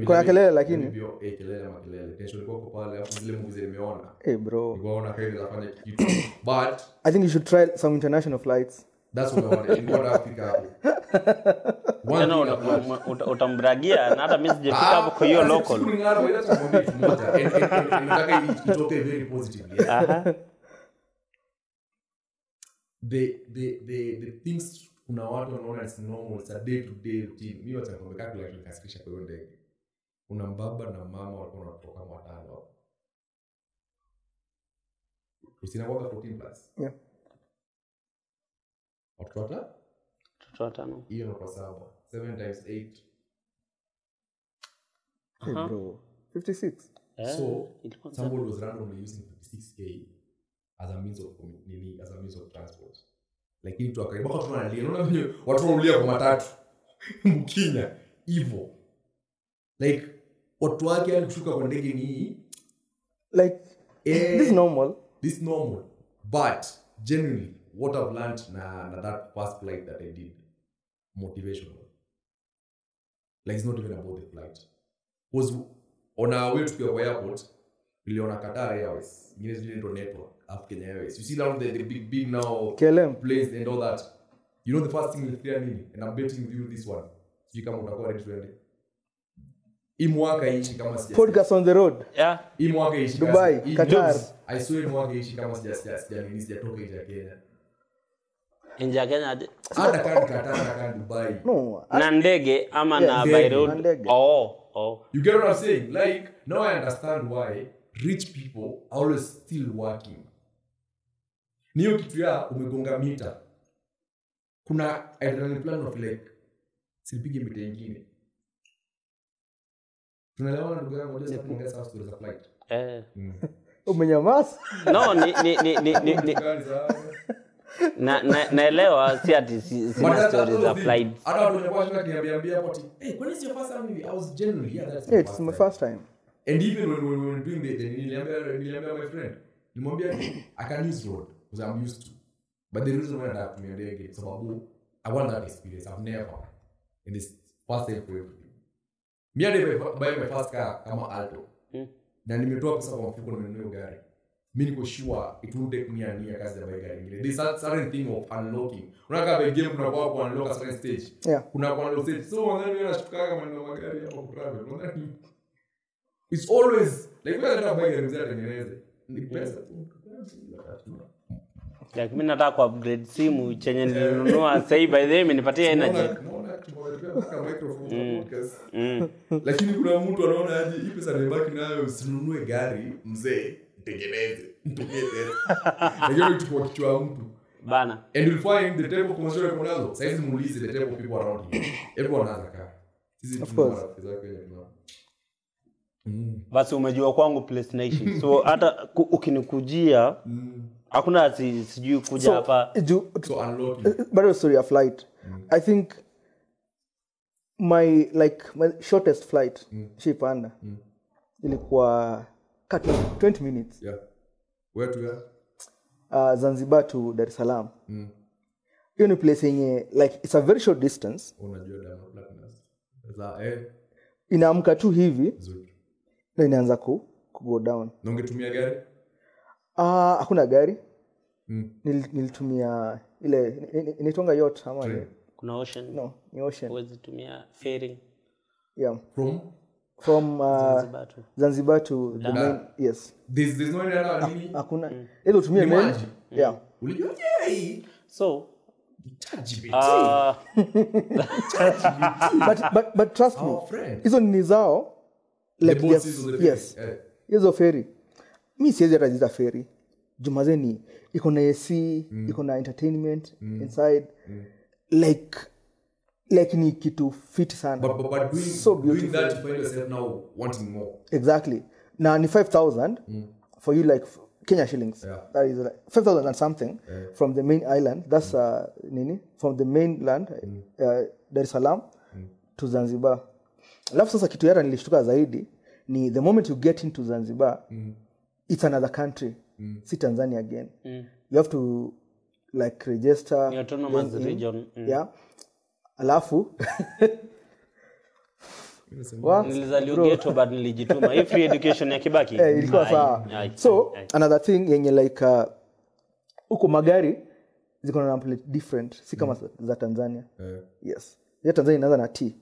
kwa kelele lakini kelele makelele. Tension ilikuwa kwa pale hapo zile movies nimeona. Bro. Niliona kaidi zafanya kitu. But I think you should try some international flights. That's what I want. In South Africa. Utambragia na hata mimi sijafika hapo kwa hiyo local. Very positively. The things kuna watu wanaona it's normal, it's a day to day routine. Mimi wacha kwambia calculate nikasirisha kwa hiyo ndege. Kuna baba na mama walikuwa wanatoka kama 5 hapo. Kusina waka 14+. Yeah. Watoto 5. Hiyo ni kwa sababu 7 times 8. Bro, 56. So somebody was randomly using 56K as a means of transport. Lakini tu akaiba watu wanalia. Unaona vile watu wanalia kwa matatu. Mkinya hivyo. Like watu wake alishuka kwa ndege ni like this is normal. This normal. But genuinely what I've learned na that first flight that I did, motivational. Like it's not even about the flight. Was on our way to the airport, we on a Qatar Airways, Guinness Network, African Airways. You see now the big now KLM planes and all that. You know the first thing will clear me, and I'm betting you this one. So you come on ready to end. Imwaka ishi kama sija. Podcast on the road. Yeah. Imwaka ishi Dubai, Qatar. I swear imwaka ishi kama sija toka nje ya Kenya. Nje ya Kenya hadi hata Qatar Dubai. No. Na ndege ama na by road. Oh. You get what I'm saying? Like now I understand why rich people are always still working. Niyo kitu ya umegonga mita. Kuna adrenaline plan of like sipige mita nyingine. Tunaelewana ndugu yangu, ndio sasa tunaongea stories za flight. Umenyamaza? No, naelewa si ati si stories za flight. Hata watu wanakuwa kuniambia hapo ati, "Hey, when is your first time?" I was genuinely, yeah, that's it's my first time. And even when we were doing the niliambia my friend, nimwambia I can use road because I'm used to. But the reason why I have to be ndege is sababu I want that experience. I've never in this first time for everything. Mimi ndio buy my first car kama Alto. Na nimetoa pesa kwa mfuko nimenunua gari. Mimi niko sure it will take me a year kazi ya buy gari nyingine. There's a certain thing of unlocking. Unakaa by game kuna kwa unlock a certain stage. Yeah. Kuna kwa unlock stage. So wangapi wanashtukaga maneno magari hapo kwa travel. Unaona it's always like wewe unataka buy gari mzee tengeneze. Ni pesa tu. Like mimi nataka ku upgrade simu chenye nilinunua sasa hivi by the way imenipatia energy. Unaona kitu unataka microphone podcast. Lakini kuna mtu anaona aje hii pesa nimebaki nayo usinunue gari mzee tengeneze mtumie pesa. Ndio kitu kwa kichwa mtu bana. And you'll find the type of consumer konazo saizi muulize the type of people around you. Everyone has a car. Of course. Basi umejua kwangu place naishi. So hata ukinikujia hakuna sijui kuja hapa. So unload. But sorry, a flight. I think my shortest flight shipanda ilikuwa 20 minutes. Yeah. Where to go? Zanzibar to Dar es Salaam. Hiyo ni place yenye like it's a very short distance. Unajua Diamond Platnumz. Inaamka tu hivi. Na inaanza go down. Na ungetumia gari? Hakuna gari. Nilitumia ile inaitwa yacht ama kuna ocean. No, ni ocean. Huwezi tumia ferry. Yeah. From Zanzibar to the main, yes. There's no other nini? Hakuna. Ile utumie main. Yeah. Ulijua hii? So but trust me. Hizo ni zao like yes. Hizo ferry. Mimi siwezi hata ziza ferry. Jumazeni iko na AC, iko na entertainment inside. Like ni kitu fit sana. But doing, so beautiful. Doing that you find yourself now wanting more. Exactly. Now ni 5,000 for you like Kenya shillings. Yeah. That is like 5,000 and something from the main island. That's from the mainland Dar es Salaam to Zanzibar. Alafu sasa kitu yara nilishtuka zaidi ni the moment you get into Zanzibar it's another country. Si Tanzania again. You have to like register the autonomous region. Yeah. Alafu nilizaliwa ghetto but nilijituma. Hii free education ya Kibaki. Ilikuwa sawa. So another thing yenye like uko magari ziko na plate different si kama za Tanzania. Yes. Ya Tanzania inaanza na T.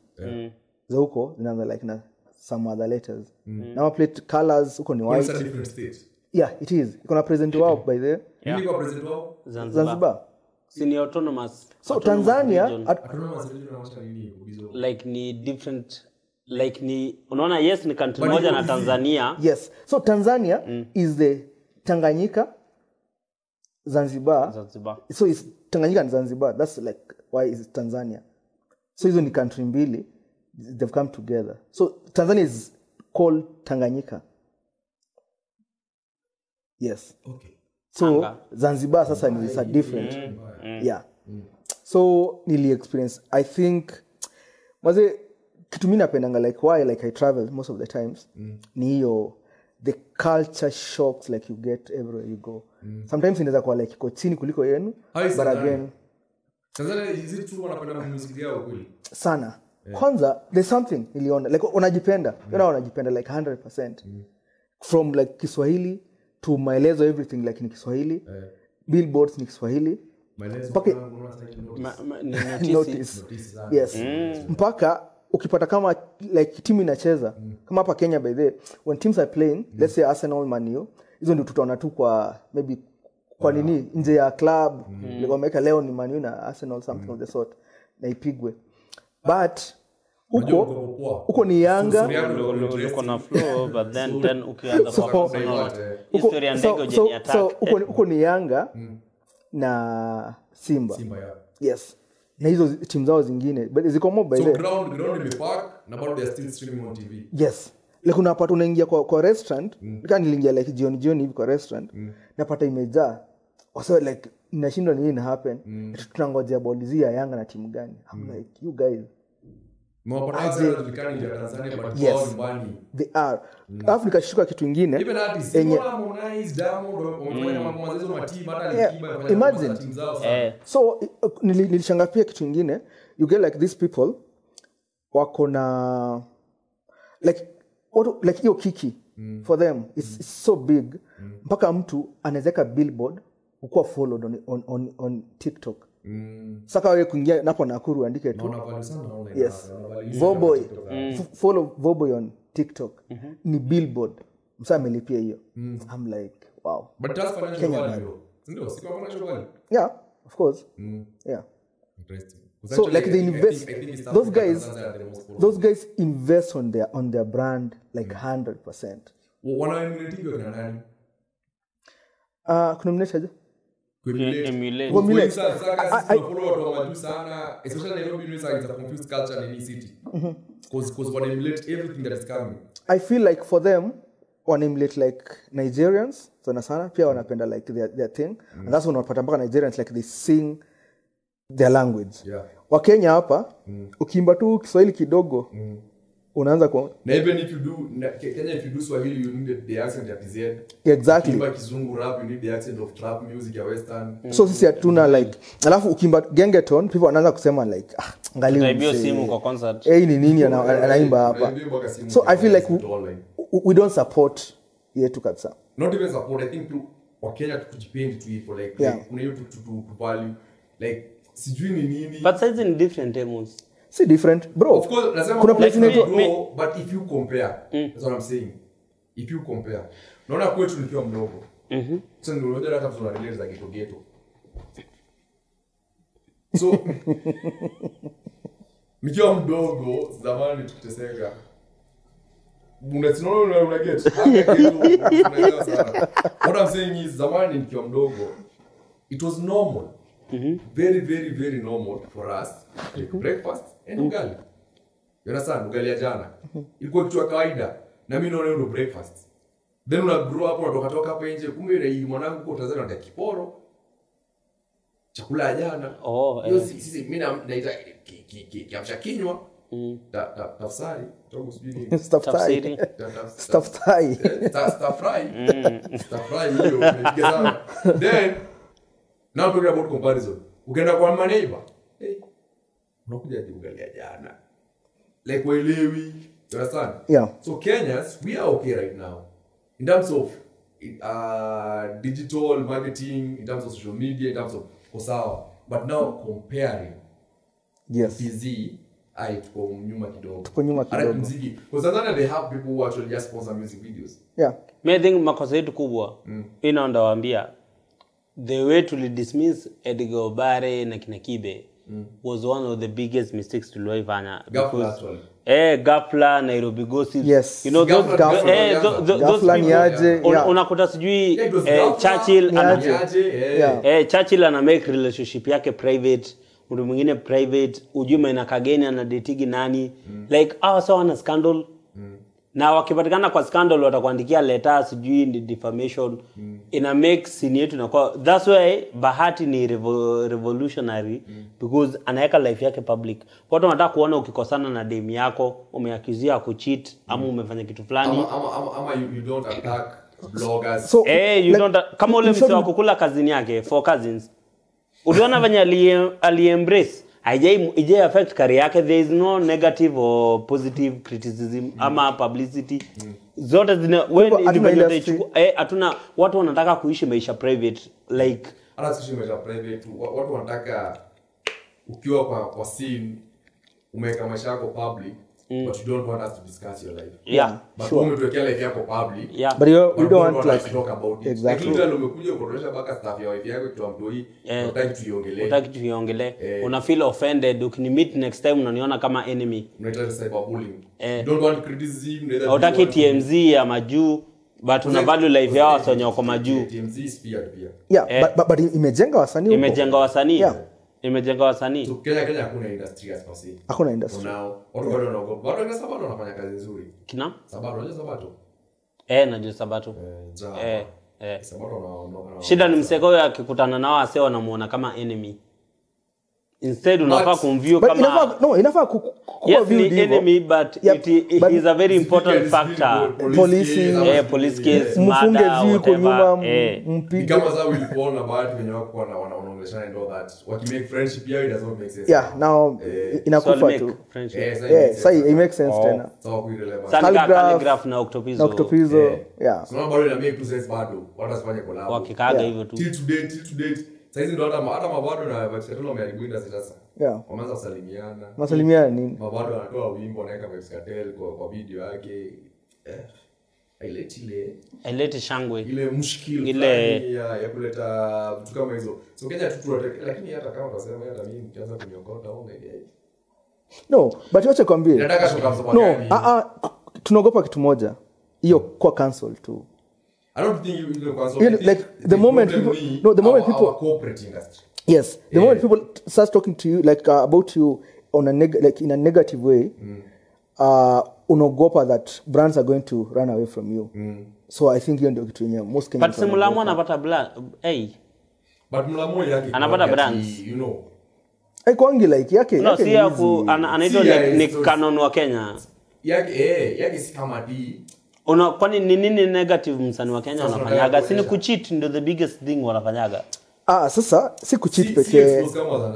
Za huko zinaanza like na some other letters. Na plate colors huko ni white. It's a different state. Yeah, it is. Iko na president wao by there. Nini kwa president wao? Zanzibar. Sini autonomous. So Tanzania autonomous region inaonyesha nini ubizo? Like ni different like ni unaona yes ni country moja na Tanzania. Yes. So Tanzania is the Tanganyika Zanzibar. So it's Tanganyika and Zanzibar. That's like why it's Tanzania. So hizo ni country mbili they've come together. So Tanzania is called Tanganyika. Yes. Okay. So Zanzibar sasa ni is a different. Yeah. So nili experience I think maze kitu mimi napendanga like why like I travel most of the times ni hiyo the culture shocks like you get everywhere you go. Sometimes inaweza kuwa like iko chini kuliko yenu but again Tanzania is it true wanapenda music yao kweli? Sana. Kwanza there's something niliona like unajipenda. Unajipenda like 100%. From like Kiswahili to maelezo everything like ni Kiswahili. Billboards ni Kiswahili. Maelezo notice. Yes. Mpaka ukipata kama like timu inacheza kama hapa Kenya by the way, when teams are playing let's say Arsenal, Man U, hizo ndio tutaona tu kwa maybe kwa nini nje ya club like wameka leo ni Man U na Arsenal something of the sort na ipigwe but uko ni Yanga uko na flow but then ukianza kwa Arsenal historia ndego jeni attack so uko ni Yanga na Simba yeah. Yes. Na hizo timu zao zingine but ziko more by so ground imepark na bado they are still streaming on TV. Yes. Like unapata unaingia kwa restaurant kama niliingia like jioni hivi kwa restaurant napata imejaa also like ninashindwa nini na happen tunangojea bolizia Yanga na timu gani I'm like you guys Tanzania but yes. Nyumbani they are Africa shuka kitu kingine even artists Harmonize Diamond wamefanya mambo mazezo matimu hata Likiba imagine timu zao so nilishanga pia kitu kingine you get like these people wako na like hiyo kiki for them it's so big mpaka mtu anaweka billboard ukuwa followed on TikTok. Saka wewe kuingia napo Nakuru andike tu. Yes. Voboy. Follow Voboy on TikTok. Ni billboard. Msa amelipia hiyo. I'm like, wow. But that's financial value. Ndio, si kwa financial value. Yeah, of course. Yeah. Interesting. So like they invest. Those guys invest on their brand like 100%. Wana emulate kina nani? Kuna mneshaje? Emulate. Follow watu wa majuu sana, especially Nairobi news is a confused culture in any city. Because when emulate everything that is coming. I feel like for them wana emulate like Nigerians sana pia wanapenda like their thing, and that's when unapata mpaka Nigerians like they sing their language. Yeah. Wa Kenya hapa ukiimba tu Kiswahili kidogo unaanza kwa na even if you do Kenya, if you do Swahili you need the accent ya TZ. Exactly. Ukimba Kizungu rap you need the accent of trap music ya western. So sisi hatuna like, alafu ukimba gengeton people wanaanza kusema like angalia simu kwa concert ni nini anaimba hapa. So I feel like we don't support yetu kabisa. Not even support, I think to wa Kenya tujipendi tu hivyo like kuna hiyo to value like sijui ni nini, but it's in different terms. See different bro. Of course nasema kuna place like but if you compare that's what I'm saying, if you compare naona kwetu nikiwa mdogo sasa ndio unajua hata tuna relate za ghetto so nikiwa mdogo zamani tukiteseka una get unaelewa sana. What I'm saying is zamani nikiwa mdogo it was normal, very very very normal for us to take breakfast and ugali. You understand? Ugali ya jana ilikuwa kitu ya kawaida na mimi naona ndio breakfast. Then una grow up unatoka hapo nje, kumbe ile mwanangu kwa Tanzania anataka kiporo chakula ya jana. Hiyo sisi mimi naita kiamsha kinywa. Tafsari togo sijui stuff fry hiyo umepiga sana. Then now talking about comparison, ukienda kwa maneiba unakuja ati ugali ya jana like welewi, you understand? So Kenyans, we are okay right now in terms of digital marketing, in terms of social media, in terms of kosawa, but now comparing TZ tuko nyuma kidogo. Because Tanzania they have people who actually just sponsor music videos. I think makosa yetu kubwa inaondawaambia the way to dismiss Edgar Obare na kina Kibe was one of the biggest mistakes tuliwaifanya. Ghafla Nairobi Gossip. Yes. You know those Ghafla niaje. Unakuta sijui Churchill ana make relationship yake private, mtu mwingine private, ujuma na kageni ana datigi nani like sawa ana scandal na wakipatikana kwa scandal watakuandikia letters sijui defamation ina make scene yetu na kwa that's why Bahati ni revolutionary because anaweka life yake public. Watu wanataka kuona ukikosana na dem yako umeakizia kucheat ama umefanya kitu fulani ama you don't attack bloggers. So you don't kama ule msee wa kukula kazini yake for cousins uliona venye ali-embrace ijai affect career yake. There is no negative or positive criticism ama publicity zote zina hatuna watu wanataka kuishi maisha private like kuishi maisha private. Watu wanataka ukiwa kwa scene umeweka maisha yako public but you don't want us to discuss your life. But sure. Umetuwekea life yako public. But you don't want to talk about it. Exactly. Like umekuja kuonesha baka staff ya wife yako kitu employee, unataka tuiongelee. Una feel offended ukinimeet next time unaniona kama enemy. Unaita cyberbullying. You don't want criticism, unataka TMZ ya majuu but una value life yao sonyo kwa majuu. TMZ is pia. But imejenga wasanii. Imejenga wasanii. So Kenya hakuna industry as per se. Hakuna industry. Now, watu bado wanaogopa. Watu wa Sabato wanafanya kazi nzuri. Kina? Sabato, unajua Sabato? Najua Sabato. Sabato wanaona. Shida ni mseko huyo akikutana nao ase wanamuona kama enemy. Instead unafaa kumview kama inafaa kuwa view the enemy but it is a very important factor. Police case mfunge juu kwa nyuma mpige kama za wilipoona baadhi wenye wako wanaongeleshana and all that wakimake friendship yao it does not make sense. Now inakufa tu. Sai it makes sense tena. So irrelevant. Calligraph na Octopizzo. So now bado ina make sense bado. Watu wasifanye collab. Wakikaga hivyo tu. Till today saizi ndo hata mabado na website tolo wameharibu industry sasa. Wameanza kusalimiana. Masalimiana nini? Mabado wanatoa wimbo wanaweka website kwa video yake. Aileti shangwe ile mshikili ile ya kuleta vitu kama hizo. So Kenya lakini hata kama unasema hata mimi nikianza kunyokota no, but wacha kwambie. Nataka shoka no, tunaogopa kitu moja. Hiyo kwa cancel tu. I don't think you cancel. Like the moment people our corporate industry. Yes, the moment people start talking to you like about you on a in a negative way, unaogopa that brands are going to run away from you. So I think hiyo ndio kitu yenyewe most Kenyans. But Mulamu anapata but Mulamu yake anapata brands, you know. Kwangi like yake no, si yako anaitwa ni canon wa Kenya. Yake si kama D. Kwani ni nini negative msanii wa Kenya wanafanyaga? Si ni kucheat ndio the biggest thing wanafanyaga. Sasa si kucheat pekee. Si kama za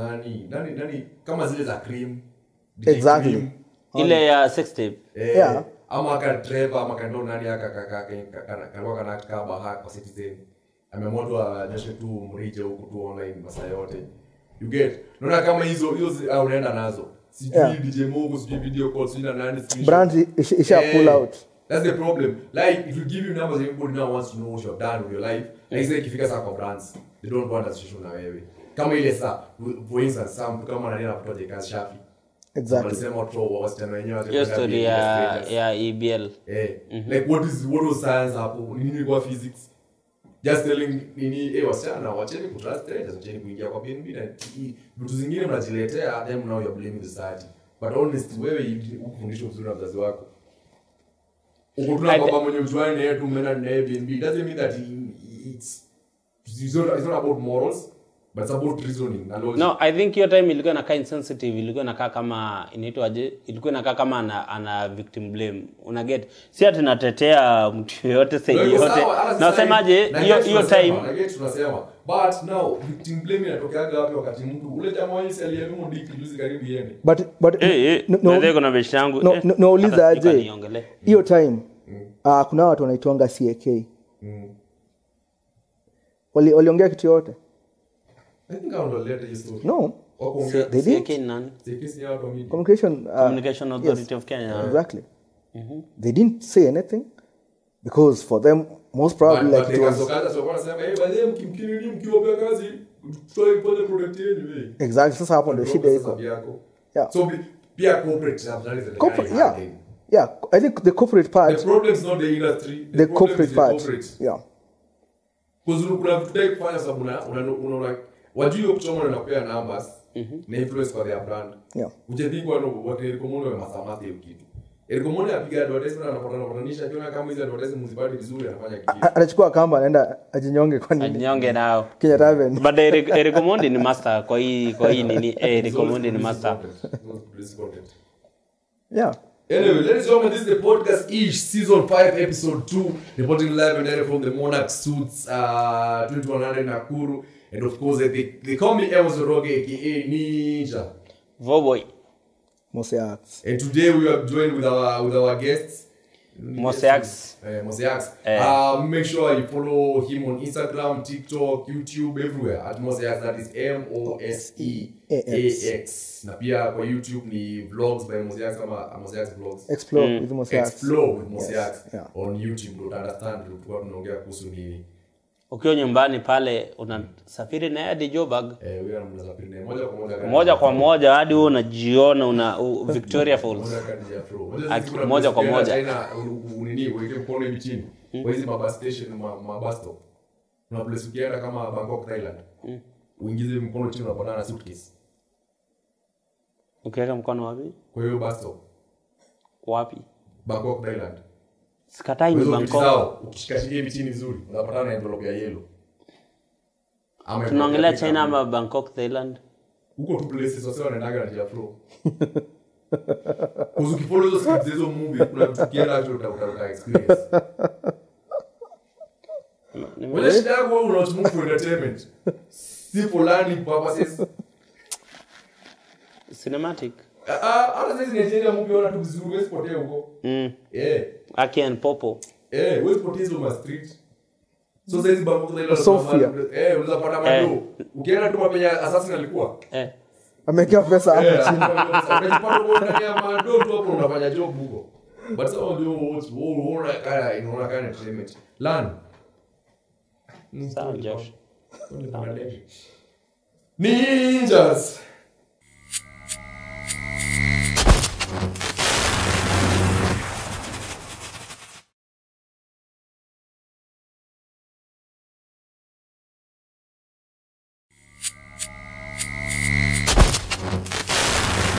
nani kama zile za cream. Exactly. Ile ya sex tape. Yeah. Ama ka Trevor ama ka nani kana kaba kwa Citizen. Amemwondwa nyeshe tu mrije huko tu online masaa yote. You get? Unaona kama hizo unaenda nazo. Sijui DJ Mogo, sijui video calls, sijui nani brand isha pull out. That's the problem. Like if you give you numbers, everybody now wants to know what you've done with your life. Like say ikifika saa kwa brands, they don't want association na wewe. Kama ile saa, for instance, some kama nani anatoa kazi Shafi. Exactly. Wanasema watu wasichana wenyewe hiyo story ya EBL. Like what was science hapo? Nini kwa physics? Just telling nini wasichana wacheni kutrust strangers, wacheni kuingia kwa BNB na vitu zingine mnajiletea, then now you're blaming the society. But honestly wewe ukufundishwa vizuri na wazazi wako. Ukutuna baba mwenye mjuani yeye tu mena na Airbnb doesn't mean that it's not about morals but it's about reasoning and logic. No, I think your time ilikuwa inakaa insensitive, ilikuwa inakaa kama inaitwaje, ilikuwa inakaa kama ana victim blame. Una get si ati natetea mtu yote sasa yote. Na usemaje hiyo time na get tunasema but now victim blame inatokeaga wapi wakati mtu ule jamaa yeye aliyemumo dick juzi karibu yende. But no kuna beshi yangu no uliza aje hiyo time kuna watu wanaitwanga CAK. Waliongea kitu yote. I think I want to let you story. No. They did. Communication Authority of Kenya. Exactly. They didn't say anything because for them most probably but like it was. Exactly. Sasa hapo ndio shida iko. Yeah. So be a corporate corporate, yeah. I think the corporate part. The problem is not the industry. The corporate part. Yeah. Because kuna vitu kufanya sababu unaona wajui kuchoma na kupea numbers na influence kwa their brand. Yeah. Ujethink watu recommend wa masamati hiyo kitu. Recommend apiga advertisement anapatanisha kiona kama hizo advertisement mzibadi vizuri anafanya kitu. Anachukua kamba anaenda ajinyonge kwa nini? Ajinyonge nao. Kenya Raven. But recommend ni master kwa hii nini recommend ni master. Yeah. Anyway, ladies and gentlemen, this is the podcast Ish season 5 episode 2, reporting live and direct from the Monarch Suits 2100 Nakuru, and of course they call me Emos Roge aka Ninja. Voboy. Moseax. And today we are joined with our guests. Moseax. Make sure you follow him on Instagram, TikTok, YouTube, everywhere at Moseax. That is Moseax. Na pia kwa YouTube ni vlogs by Moseax kama Moseax vlogs. Explore with Moseax. Explore with Moseax. Yes. Yeah. On YouTube to understand tulikuwa tunaongea kuhusu nini. Ukiwa nyumbani pale unasafiri na hadi Joburg. Wewe unasafiri na moja kwa moja hadi wewe unajiona una Victoria Falls. Moja kwa moja. Aina nini wewe mkono hivi chini. Kwa hizi mabus station mabus stop. Una place ukienda kama Bangkok Thailand. Uingize mkono chini unapata na suitcase. Ukiweka mkono wapi? Kwa hiyo bus stop. Wapi? Bangkok Thailand. Sikatai ni Bangkok. Ukishikatia hivi chini vizuri unapata na envelope ya yellow. Tunaongelea China ama Bangkok Thailand? Huko tu places wase wanaendaga na Jafro. Kuzu kifollow hizo scripts hizo movie kuna tukienda uta experience. Wale shida yako unawatch movie for entertainment. Si for learning purposes. Cinematic. Hata sisi Nigeria movie ona tu vizuri wewe potea huko. Aki and Popo. Wewe potea hizo street. So sasa hizi Bangkok Thailand Sofia. Unaweza pata mado. Ukienda tu mapenya assassin alikuwa. Amekea pesa hapo chini. Unajipata kwa ndani ya mado tu hapo unafanya job huko. But some of them won't kind of entertainment. Learn. Sound Josh. Ninjas.